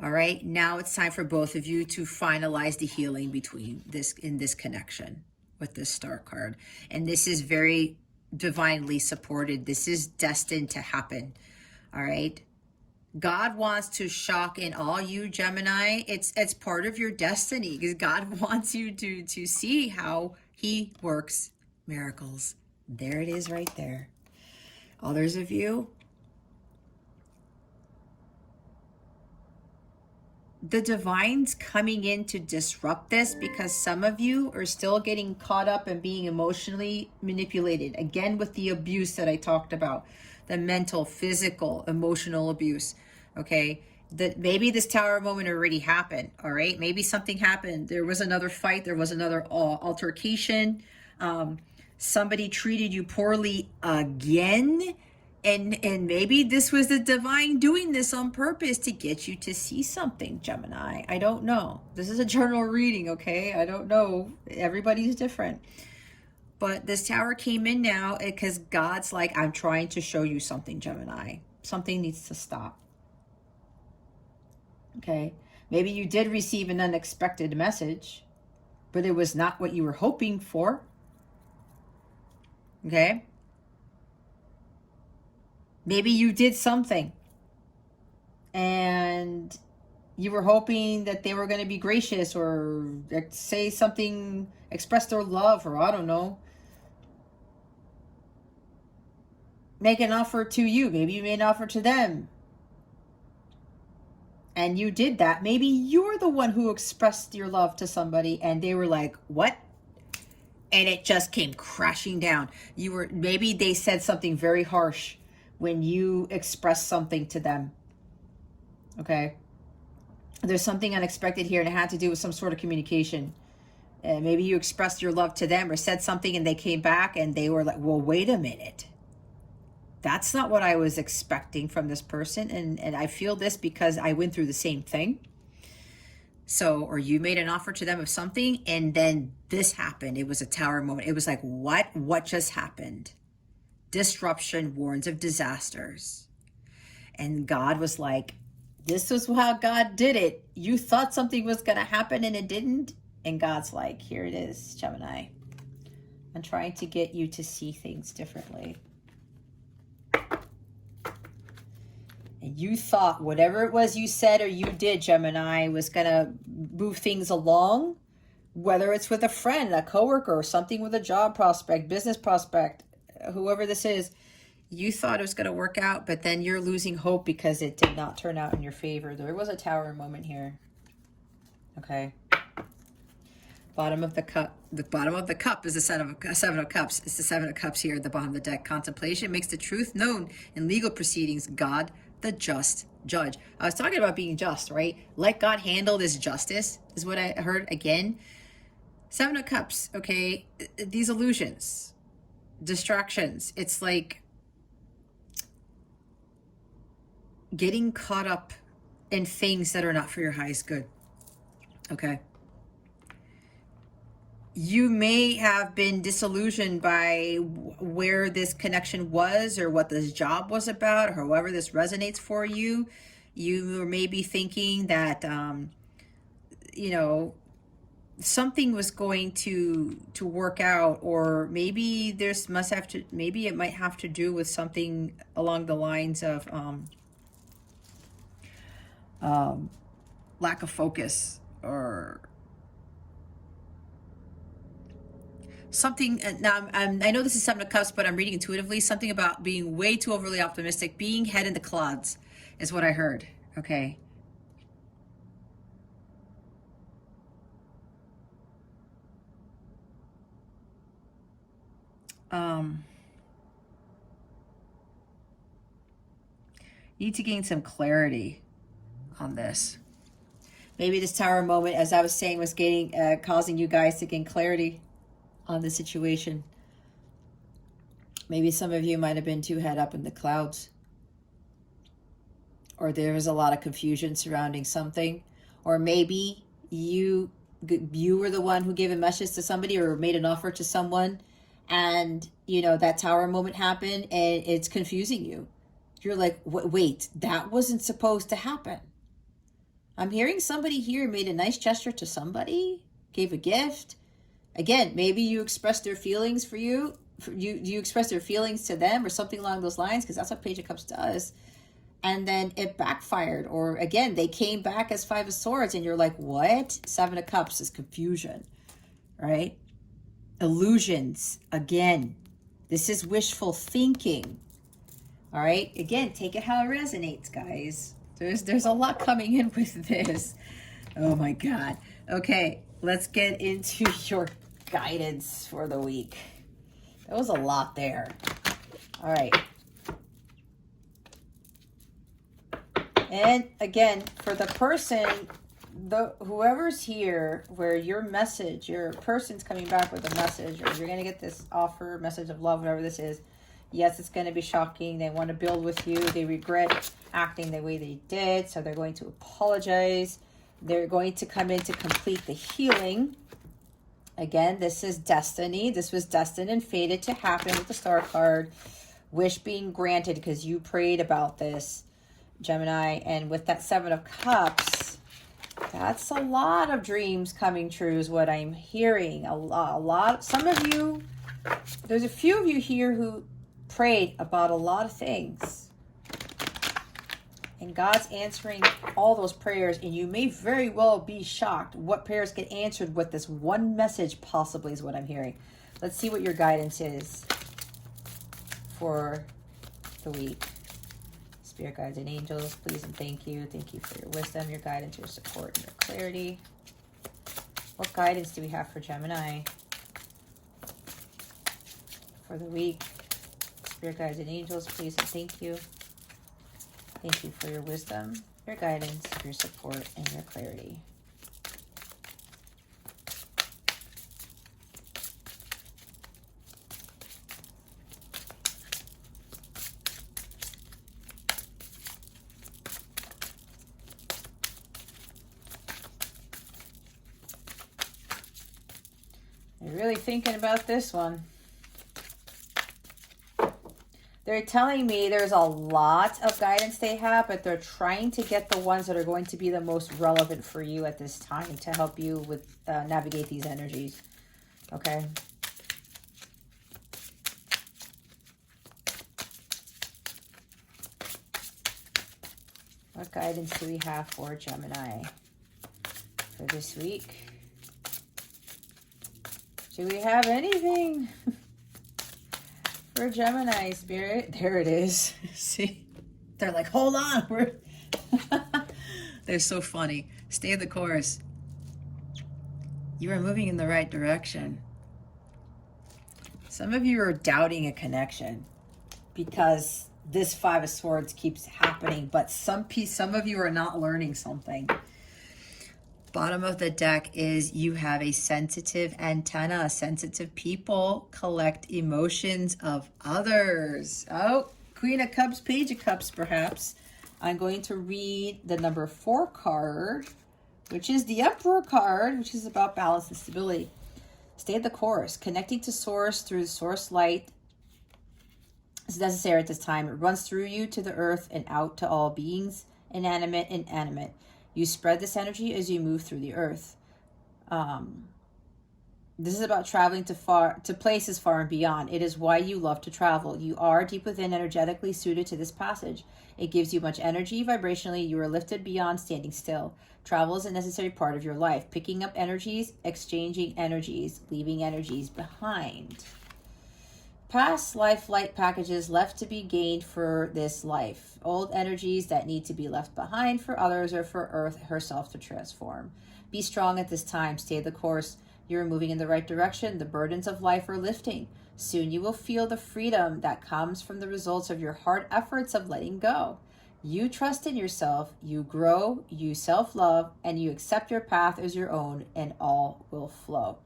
All right, now it's time for both of you to finalize the healing between in this connection with this star card. And this is very divinely supported. This is destined to happen. All right. God wants to shock in all you, Gemini. It's part of your destiny, because God wants you to see how he works miracles. There it is right there. Others of you, the divine's coming in to disrupt this, because some of you are still getting caught up and being emotionally manipulated. Again, with the abuse that I talked about, the mental, physical, emotional abuse. Okay, that maybe this tower moment already happened. All right, maybe something happened. There was another fight. There was another altercation. Somebody treated you poorly again. And maybe this was the divine doing this on purpose to get you to see something, Gemini. I don't know. This is a general reading, okay? I don't know. Everybody's different. But this tower came in now because God's like, I'm trying to show you something, Gemini. Something needs to stop. Okay? Maybe you did receive an unexpected message, but it was not what you were hoping for. Okay? Maybe you did something and you were hoping that they were going to be gracious or say something, express their love, or I don't know, make an offer to you. Maybe you made an offer to them and you did that. Maybe you're the one who expressed your love to somebody and they were like, what? And it just came crashing down. Maybe they said something very harsh when you express something to them. Okay? There's something unexpected here, and it had to do with some sort of communication. Maybe you expressed your love to them or said something and they came back and they were like, well, wait a minute. That's not what I was expecting from this person. And I feel this because I went through the same thing. So, or you made an offer to them of something and then this happened. It was a tower moment. It was like, what? What just happened? Disruption warns of disasters. And God was like, this is how God did it. You thought something was going to happen and it didn't. And God's like, here it is, Gemini. I'm trying to get you to see things differently. And you thought whatever it was you said or you did, Gemini, was going to move things along, whether it's with a friend, a coworker, or something with a job prospect, business prospect, whoever this is. You thought it was going to work out, but then you're losing hope because it did not turn out in your favor. There was a tower moment here. Okay. Bottom of the cup. The bottom of the cup is the seven of cups. It's the 7 of cups here at the bottom of the deck. Contemplation makes the truth known in legal proceedings. God, the just judge. I was talking about being just, right? Let God handle this justice is what I heard again. 7 of cups, okay? These illusions, distractions. It's like getting caught up in things that are not for your highest good. Okay. You may have been disillusioned by where this connection was or what this job was about, or however this resonates for you. You may be thinking that, something was going to work out, or maybe maybe it might have to do with something along the lines of lack of focus, or something. Now I know this is Seven of Cups, but I'm reading intuitively something about being way too overly optimistic, being head in the clouds is what I heard. Okay. Need to gain some clarity on this. Maybe this tower moment, as I was saying, was causing you guys to gain clarity on the situation. Maybe some of you might have been too head up in the clouds, or there was a lot of confusion surrounding something, or maybe you were the one who gave a message to somebody or made an offer to someone, and that tower moment happened and it's confusing you. You're like, wait, that wasn't supposed to happen. I'm hearing somebody here made a nice gesture to somebody, gave a gift. Again, maybe you expressed their feelings for you. You expressed their feelings to them or something along those lines, because that's what Page of Cups does. And then it backfired. Or again, they came back as Five of Swords and you're like, what? Seven of Cups is confusion, right? Illusions. Again, this is wishful thinking. All right. Again, take it how it resonates, guys. There's a lot coming in with this. Oh my God. Okay, let's get into your guidance for the week. There was a lot there. All right. And again, for the person, whoever's here, where your person's coming back with a message, or you're going to get this offer, message of love, whatever this is. Yes, it's going to be shocking. They want to build with you. They regret acting the way they did, so they're going to apologize. They're going to come in to complete the healing. Again, this is destiny. This was destined and fated to happen with the Star card. Wish being granted because you prayed about this, Gemini. And with that Seven of Cups, that's a lot of dreams coming true is what I'm hearing. A lot. Some of you, there's a few of you here who prayed about a lot of things, and God's answering all those prayers, and you may very well be shocked what prayers get answered with this one message, possibly, is what I'm hearing. Let's see what your guidance is for the week. Spirit guides and angels, please and thank you. Thank you for your wisdom, your guidance, your support, and your clarity. What guidance do we have for Gemini for the week? Spirit guides and angels, please and thank you. Thank you for your wisdom, your guidance, your support, and your clarity. You're really thinking about this one. They're telling me there's a lot of guidance they have, but they're trying to get the ones that are going to be the most relevant for you at this time to help you with navigate these energies. Okay. What guidance do we have for Gemini for this week? Do we have anything? For Gemini, Spirit, there it is. See, they're like, hold on. They're so funny. Stay the course. You are moving in the right direction. Some of you are doubting a connection because this Five of Swords keeps happening, but some of you are not learning something. Bottom of the deck is you have a sensitive antenna. Sensitive people collect emotions of others. Oh, Queen of Cups, Page of Cups, perhaps. I'm going to read the number 4 card, which is the Emperor card, which is about balance and stability. Stay the course. Connecting to Source through the Source light is necessary at this time. It runs through you to the earth and out to all beings, inanimate and animate. You spread this energy as you move through the earth. This is about traveling to places far and beyond. It is why you love to travel. You are deep within energetically suited to this passage. It gives you much energy. Vibrationally, you are lifted beyond standing still. Travel is a necessary part of your life. Picking up energies, exchanging energies, leaving energies behind. Past life light packages left to be gained for this life. Old energies that need to be left behind for others or for Earth herself to transform. Be strong at this time. Stay the course. You are moving in the right direction. The burdens of life are lifting. Soon you will feel the freedom that comes from the results of your hard efforts of letting go. You trust in yourself, you grow, you self-love, and you accept your path as your own, and all will flow.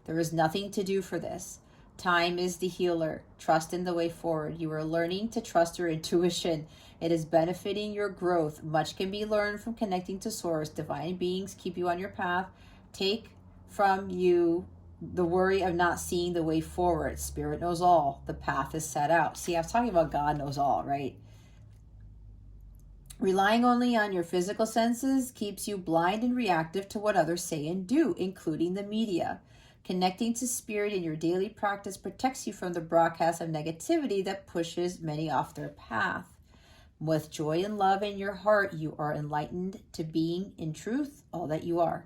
There is nothing to do for this. Time is the healer. Trust in the way forward. You are learning to trust your intuition. It is benefiting your growth. Much can be learned from connecting to Source. Divine beings keep you on your path. Take from you the worry of not seeing the way forward. Spirit knows all. The path is set out. See, I was talking about God knows all, right? Relying only on your physical senses keeps you blind and reactive to what others say and do, including the media. Connecting to spirit in your daily practice protects you from the broadcast of negativity that pushes many off their path. With joy and love in your heart, you are enlightened to being, in truth, all that you are.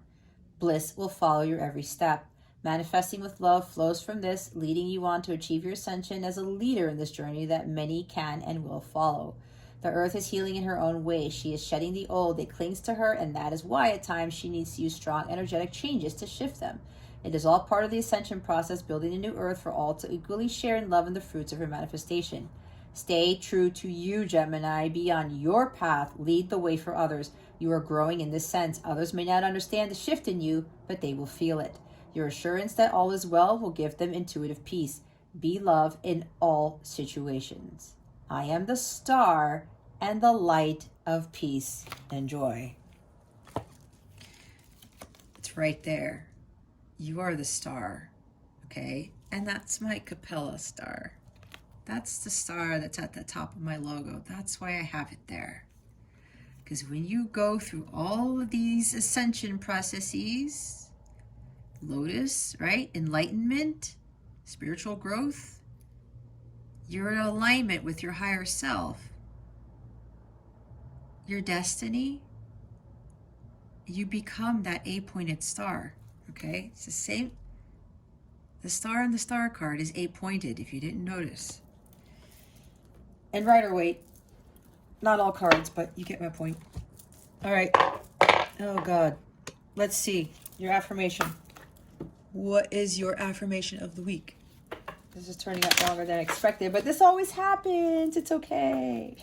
Bliss will follow your every step. Manifesting with love flows from this, leading you on to achieve your ascension as a leader in this journey that many can and will follow. The earth is healing in her own way. She is shedding the old. It clings to her, and that is why at times she needs to use strong energetic changes to shift them. It is all part of the ascension process, building a new earth for all to equally share and love in the fruits of her manifestation. Stay true to you, Gemini. Be on your path. Lead the way for others. You are growing in this sense. Others may not understand the shift in you, but they will feel it. Your assurance that all is well will give them intuitive peace. Be love in all situations. I am the star and the light of peace and joy. It's right there. You are the star, okay? And that's my Capella star. That's the star that's at the top of my logo. That's why I have it there. Because when you go through all of these ascension processes, lotus, right? Enlightenment, spiritual growth, you're in alignment with your higher self. Your destiny, you become that eight-pointed star, okay? It's the same. The star on the star card is eight-pointed, if you didn't notice. And Rider-Waite, not all cards, but you get my point. All right. Oh, God. Let's see. Your affirmation. What is your affirmation of the week? This is turning out longer than expected, but this always happens. It's okay.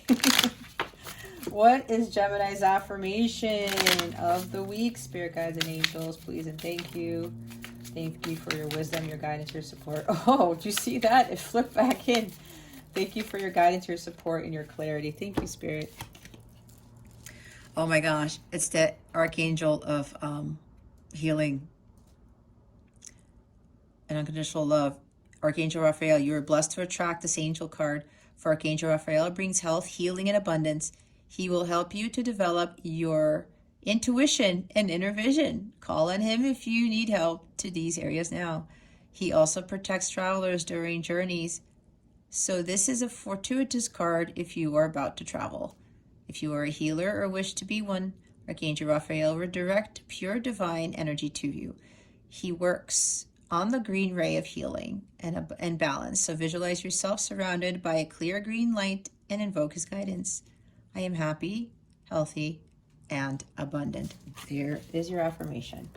What is Gemini's affirmation of the week? Spirit guides and angels, please and thank you. Thank you for your wisdom, your guidance, your support. Oh, did you see that? It flipped back in. Thank you for your guidance, your support, and your clarity. Thank you, Spirit. Oh my gosh, it's the Archangel of healing and unconditional love. Archangel Raphael, you are blessed to attract this angel card. For Archangel Raphael brings health, healing, and abundance. He will help you to develop your intuition and inner vision. Call on him if you need help to these areas now. He also protects travelers during journeys. So this is a fortuitous card if you are about to travel. If you are a healer or wish to be one, Archangel Raphael will direct pure divine energy to you. He works on the green ray of healing and balance. So visualize yourself surrounded by a clear green light and invoke his guidance. I am happy, healthy, and abundant. There is your affirmation.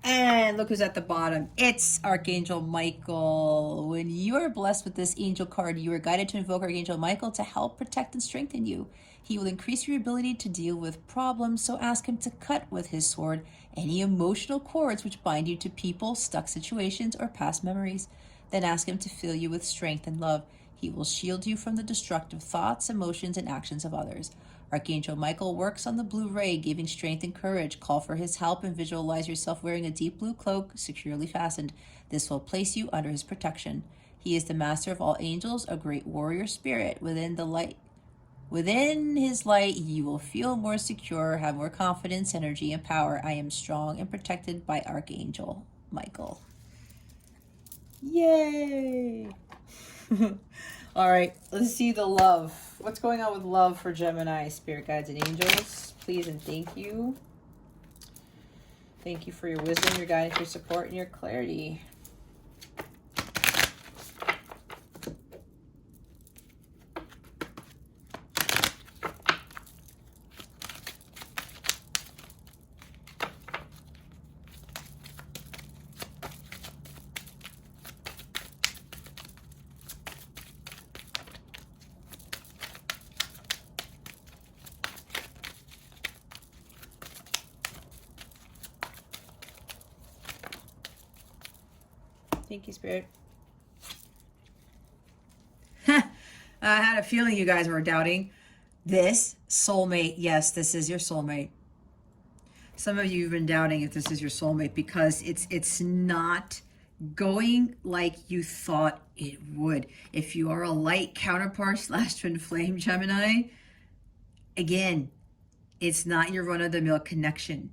And look who's at the bottom. It's Archangel Michael. When you are blessed with this angel card, you are guided to invoke Archangel Michael to help protect and strengthen you. He will increase your ability to deal with problems, so ask him to cut with his sword any emotional cords which bind you to people, stuck situations, or past memories. Then ask him to fill you with strength and love. He will shield you from the destructive thoughts, emotions, and actions of others. Archangel Michael works on the blue ray, giving strength and courage. Call for his help and visualize yourself wearing a deep blue cloak, securely fastened. This will place you under his protection. He is the master of all angels, a great warrior spirit within the light Within his light, you will feel more secure, have more confidence, energy, and power. I am strong and protected by Archangel Michael. Yay! All right, let's see the love. What's going on with love for Gemini, spirit guides, and angels? Please and thank you. Thank you for your wisdom, your guidance, your support, and your clarity. Thank you, Spirit. I had a feeling you guys were doubting this soulmate. Yes, this is your soulmate. Some of you have been doubting if this is your soulmate because it's not going like you thought it would. If you are a light counterpart / twin flame Gemini, again, it's not your run-of-the-mill connection.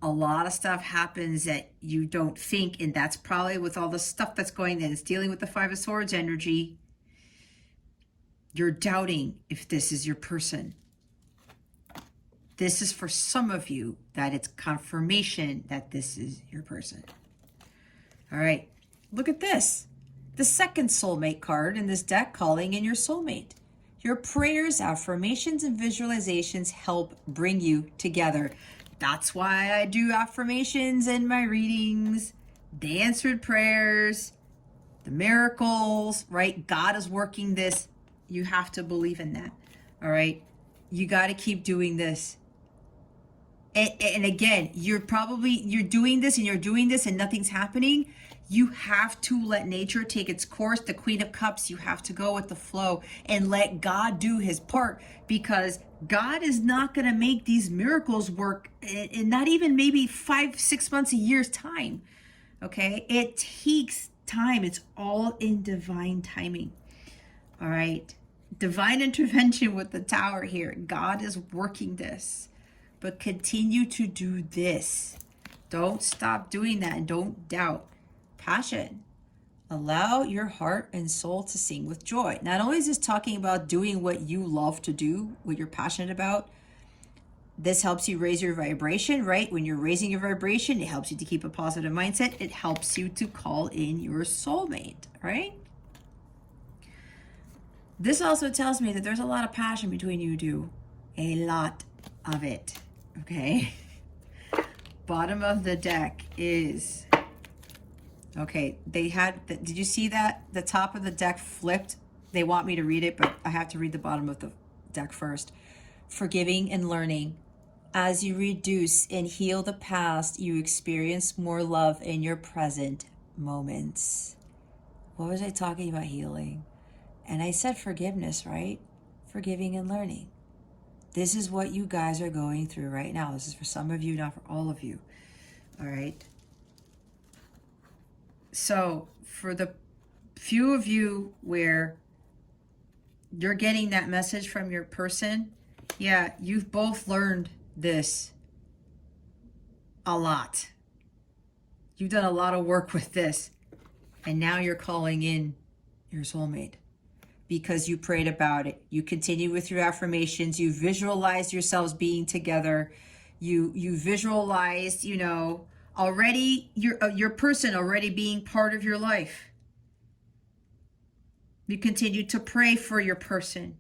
A lot of stuff happens that you don't think, and that's probably with all the stuff that's going in. It's dealing with the Five of Swords energy. You're doubting if this is your person. This is for some of you that it's confirmation that this is your person. All right, look at this. The second soulmate card in this deck, calling in your soulmate. Your prayers, affirmations, and visualizations help bring you together. That's why I do affirmations in my readings, the answered prayers, the miracles, right? God is working this. You have to believe in that, all right? You got to keep doing this. And again, you're doing this and nothing's happening. You have to let nature take its course. The Queen of Cups, you have to go with the flow and let God do his part, because God is not going to make these miracles work in not even maybe 5-6 months, a year's time. Okay. It takes time. It's all in divine timing. All right. Divine intervention with the Tower here. God is working this, but continue to do this. Don't stop doing that and don't doubt. Passion. Allow your heart and soul to sing with joy. Not only is this talking about doing what you love to do, what you're passionate about, this helps you raise your vibration, right? When you're raising your vibration, it helps you to keep a positive mindset. It helps you to call in your soulmate, right? This also tells me that there's a lot of passion between you two. A lot of it, okay? Bottom of the deck is... Okay, did you see that? The top of the deck flipped. They want me to read it, but I have to read the bottom of the deck first. Forgiving and learning. As you reduce and heal the past, you experience more love in your present moments. What was I talking about healing? And I said forgiveness, right? Forgiving and learning. This is what you guys are going through right now. This is for some of you, not for all of you. All right? So for the few of you where you're getting that message from your person, yeah, you've both learned this a lot. You've done a lot of work with this, and now you're calling in your soulmate because you prayed about it. You continue with your affirmations. You visualized yourselves being together. You visualized, already your person already being part of your life. You continue to pray for your person.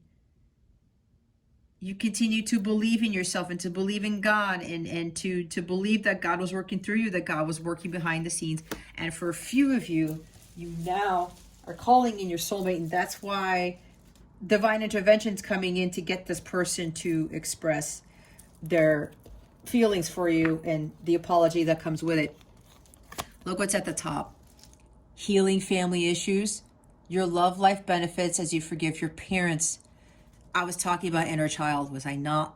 You continue to believe in yourself and to believe in God and to believe that God was working through you, that God was working behind the scenes. And for a few of you, you now are calling in your soulmate, and that's why divine intervention is coming in to get this person to express their feelings for you and the apology that comes with it. Look what's at the top. Healing family issues. Your love life benefits as you forgive your parents. I was talking about inner child, was I not?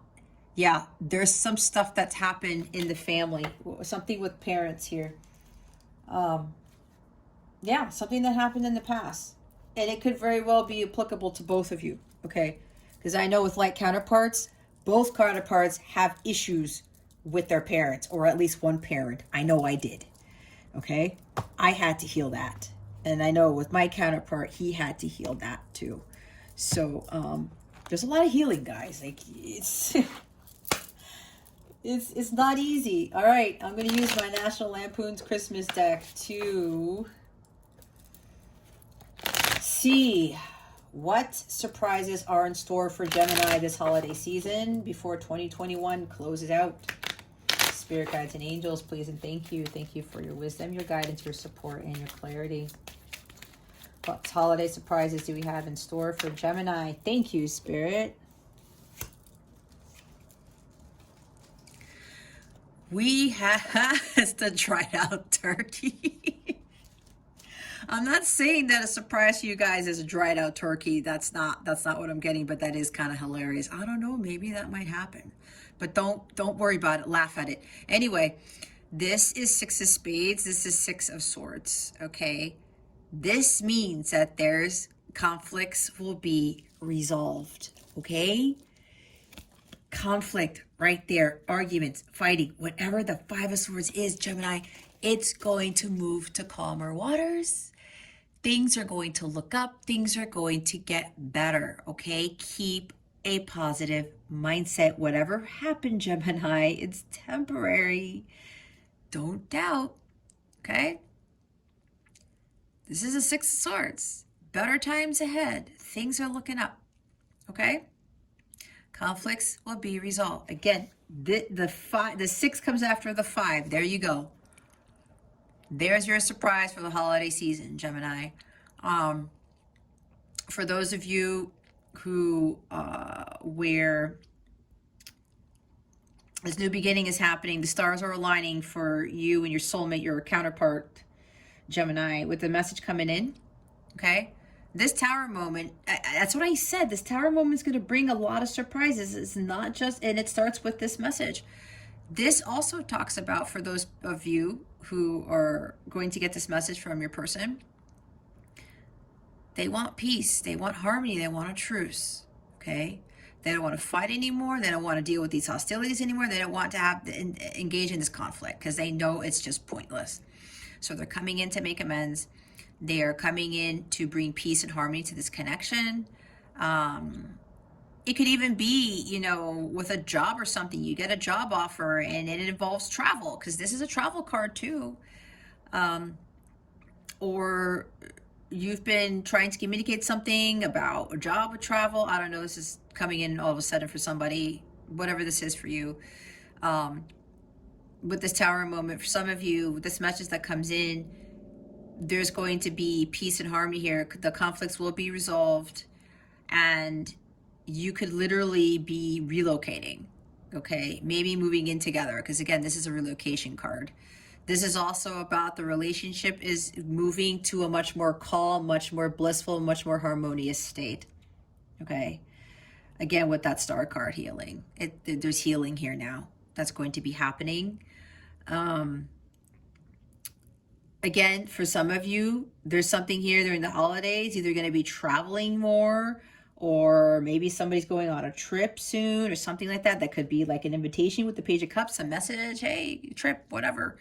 Yeah, there's some stuff that's happened in the family. Something with parents here. Yeah, something that happened in the past. And it could very well be applicable to both of you, okay? Because I know with light counterparts, both counterparts have issues with their parents, or at least one parent. I know I did. Okay? I had to heal that. And I know with my counterpart, he had to heal that too. So there's a lot of healing, guys. Like it's it's not easy. All right, I'm going to use my National Lampoon's Christmas deck to see what surprises are in store for Gemini this holiday season before 2021 closes out. Spirit guides and angels, please and thank you. Thank you for your wisdom, your guidance, your support, and your clarity. What holiday surprises do we have in store for Gemini? Thank you, Spirit. We have the dried out turkey. I'm not saying that a surprise to you guys is a dried out turkey. That's not what I'm getting, but that is kind of hilarious. I don't know, maybe that might happen. But don't worry about it. Laugh at it. Anyway, this is Six of Spades. This is Six of Swords, okay? This means that there's conflicts will be resolved, okay? Conflict right there, arguments, fighting, whatever the Five of Swords is, Gemini, it's going to move to calmer waters. Things are going to look up. Things are going to get better, okay? Keep a positive mindset. Whatever happened, Gemini, it's temporary. Don't doubt, okay? This is a Six of Swords. Better times ahead. Things are looking up, okay? Conflicts will be resolved. Again, the 6 comes after the 5. There you go. There's your surprise for the holiday season, Gemini. For those of you who where this new beginning is happening, the stars are aligning for you and your soulmate, your counterpart, Gemini, with the message coming in, okay? This tower moment, that's what I said. This tower moment is going to bring a lot of surprises. It's not just, and it starts with this message. This also talks about, for those of you who are going to get this message from your person, they want peace, they want harmony, they want a truce, okay? They don't want to fight anymore. They don't want to deal with these hostilities anymore. They don't want to have engage in this conflict because they know it's just pointless. So they're coming in to make amends. They are coming in to bring peace and harmony to this connection. It could even be, you know, with a job or something. You get a job offer and it involves travel, because this is a travel card too. Or you've been trying to communicate something about a job with travel. I don't know, this is coming in all of a sudden for somebody, whatever this is for you. With this tower moment, for some of you, this message that comes in, there's going to be peace and harmony here. The conflicts will be resolved, and you could literally be relocating, okay? Maybe moving in together, because again, this is a relocation card. This is also about the relationship is moving to a much more calm, much more blissful, much more harmonious state, okay? Again, with that star card, healing. There's healing here now that's going to be happening. Again, for some of you, there's something here during the holidays, either going to be traveling more, or maybe somebody's going on a trip soon or something like that. That could be like an invitation with the Page of Cups, a message, hey, trip, whatever.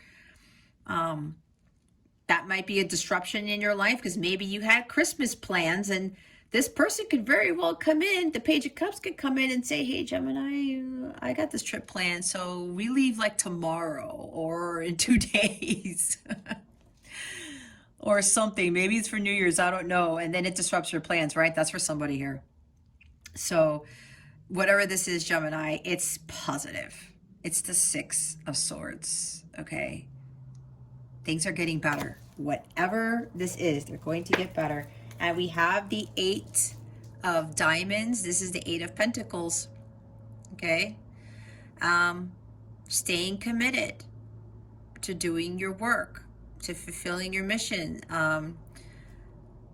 That might be a disruption in your life because maybe you had Christmas plans, and this person could very well come in. The Page of Cups could come in and say, hey, Gemini, I got this trip planned. So we leave like tomorrow or in 2 days. Or something. Maybe it's for New Year's. I don't know. And then it disrupts your plans, right? That's for somebody here. So whatever this is, Gemini, it's positive. It's the Six of Swords, okay? Things are getting better. Whatever this is, they're going to get better. And we have the 8 of Diamonds. This is the 8 of Pentacles, okay? Staying committed to doing your work, to fulfilling your mission.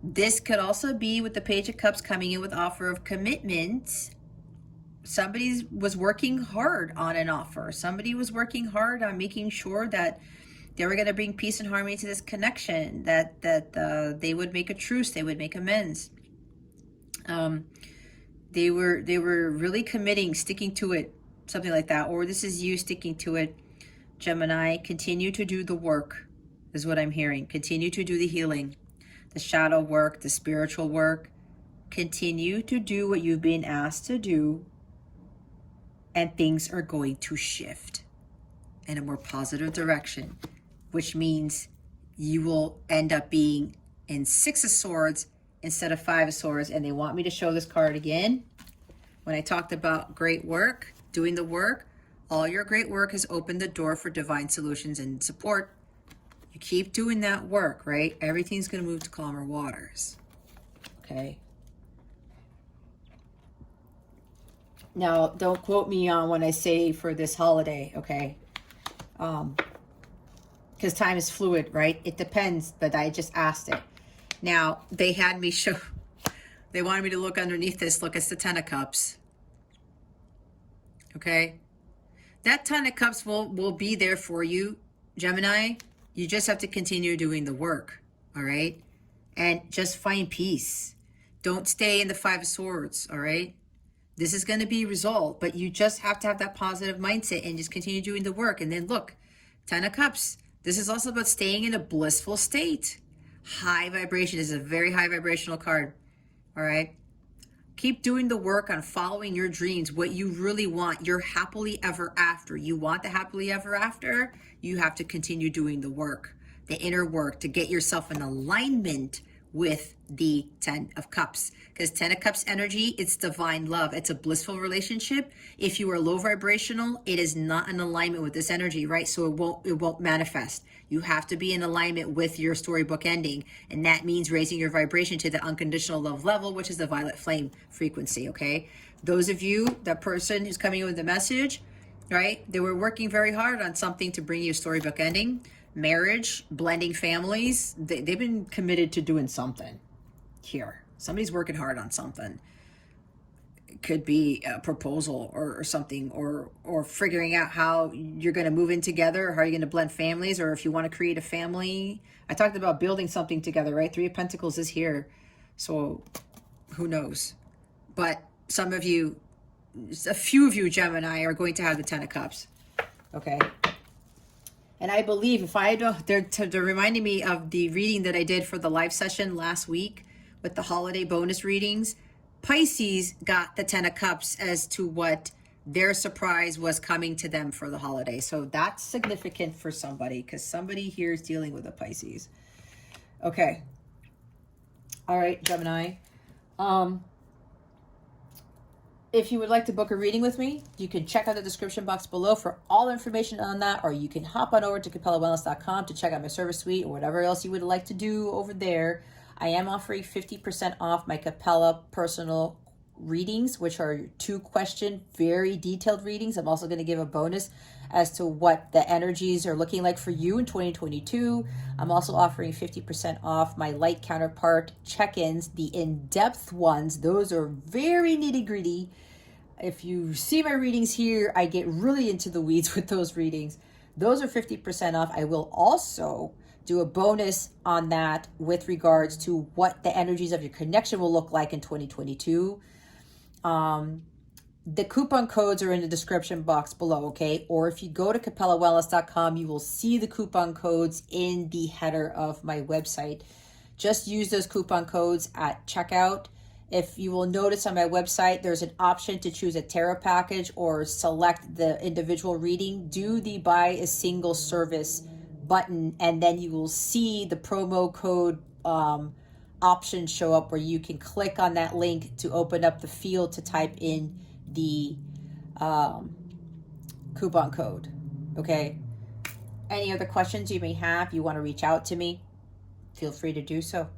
This could also be with the Page of Cups coming in with offer of commitment. Somebody was working hard on an offer. Somebody was working hard on making sure that they were going to bring peace and harmony to this connection, that they would make a truce, they would make amends. They were really committing, sticking to it, something like that. Or this is you sticking to it. Gemini, continue to do the work, is what I'm hearing. Continue to do the healing, the shadow work, the spiritual work. Continue to do what you've been asked to do, and things are going to shift in a more positive direction, which means you will end up being in 6 of Swords instead of 5 of Swords. And they want me to show this card again. When I talked about great work, doing the work, all your great work has opened the door for divine solutions and support. You keep doing that work, right? Everything's going to move to calmer waters. Okay. Now, don't quote me on when I say for this holiday, okay? Because time is fluid, right? It depends, but I just asked it. Now, they had me show, they wanted me to look underneath this. Look, it's the 10 of Cups. Okay? That 10 of Cups will be there for you, Gemini. You just have to continue doing the work, all right? And just find peace. Don't stay in the 5 of Swords, all right? This is going to be resolved, but you just have to have that positive mindset and just continue doing the work. And then look, 10 of Cups. This is also about staying in a blissful state. High vibration. This is a very high vibrational card, all right? Keep doing the work on following your dreams, what you really want, your happily ever after. You want the happily ever after, you have to continue doing the work, the inner work to get yourself in alignment with the 10 of Cups. Because 10 of Cups energy, it's divine love. It's a blissful relationship. If you are low vibrational, it is not in alignment with this energy, right? So it won't manifest. You have to be in alignment with your storybook ending. And that means raising your vibration to the unconditional love level, which is the violet flame frequency, okay? Those of you, that person who's coming in with the message, right? They were working very hard on something to bring you a storybook ending. Marriage, blending families, they've been committed to doing something here. Somebody's working hard on something. It could be a proposal or something, or figuring out how you're going to move in together, or how you're going to blend families, or if you want to create a family. I talked about building something together, right? 3 of Pentacles is here. So who knows? But some of you, a few of you, Gemini, are going to have the 10 of Cups. Okay. And I believe, if I don't, they're reminding me of the reading that I did for the live session last week with the holiday bonus readings. Pisces got the 10 of Cups as to what their surprise was coming to them for the holiday. So that's significant for somebody, because somebody here is dealing with a Pisces. Okay. All right, Gemini. If you would like to book a reading with me, you can check out the description box below for all the information on that, or you can hop on over to CapellaWellness.com to check out my service suite or whatever else you would like to do over there. I am offering 50% off my Capella personal readings, which are 2-question, very detailed readings. I'm also going to give a bonus as to what the energies are looking like for you in 2022. I'm also offering 50% off my light counterpart check-ins, the in-depth ones. Those are very nitty-gritty. If you see my readings here, I get really into the weeds with those readings. Those are 50% off. I will also do a bonus on that with regards to what the energies of your connection will look like in 2022. The coupon codes are in the description box below, okay? Or if you go to CapellaWellness.com, you will see the coupon codes in the header of my website. Just use those coupon codes at checkout. If you will notice on my website, there's an option to choose a tarot package or select the individual reading. Do the buy a single service button, and then you will see the promo code option show up, where you can click on that link to open up the field to type in the coupon code. Okay. Any other questions you may have, you want to reach out to me, feel free to do so.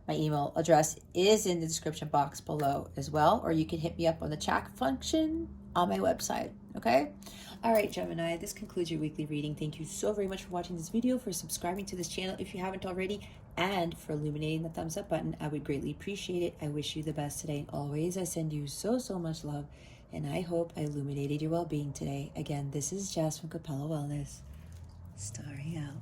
My email address is in the description box below as well, or you can hit me up on the chat function on my website. Okay. All right, Gemini, this concludes your weekly reading. Thank you so very much for watching this video, for subscribing to this channel if you haven't already, and for illuminating the thumbs up button. I would greatly appreciate it. I wish you the best today and always. I send you so much love, and I hope I illuminated your well-being today. Again, this is Jess from Capella Wellness. Starry out.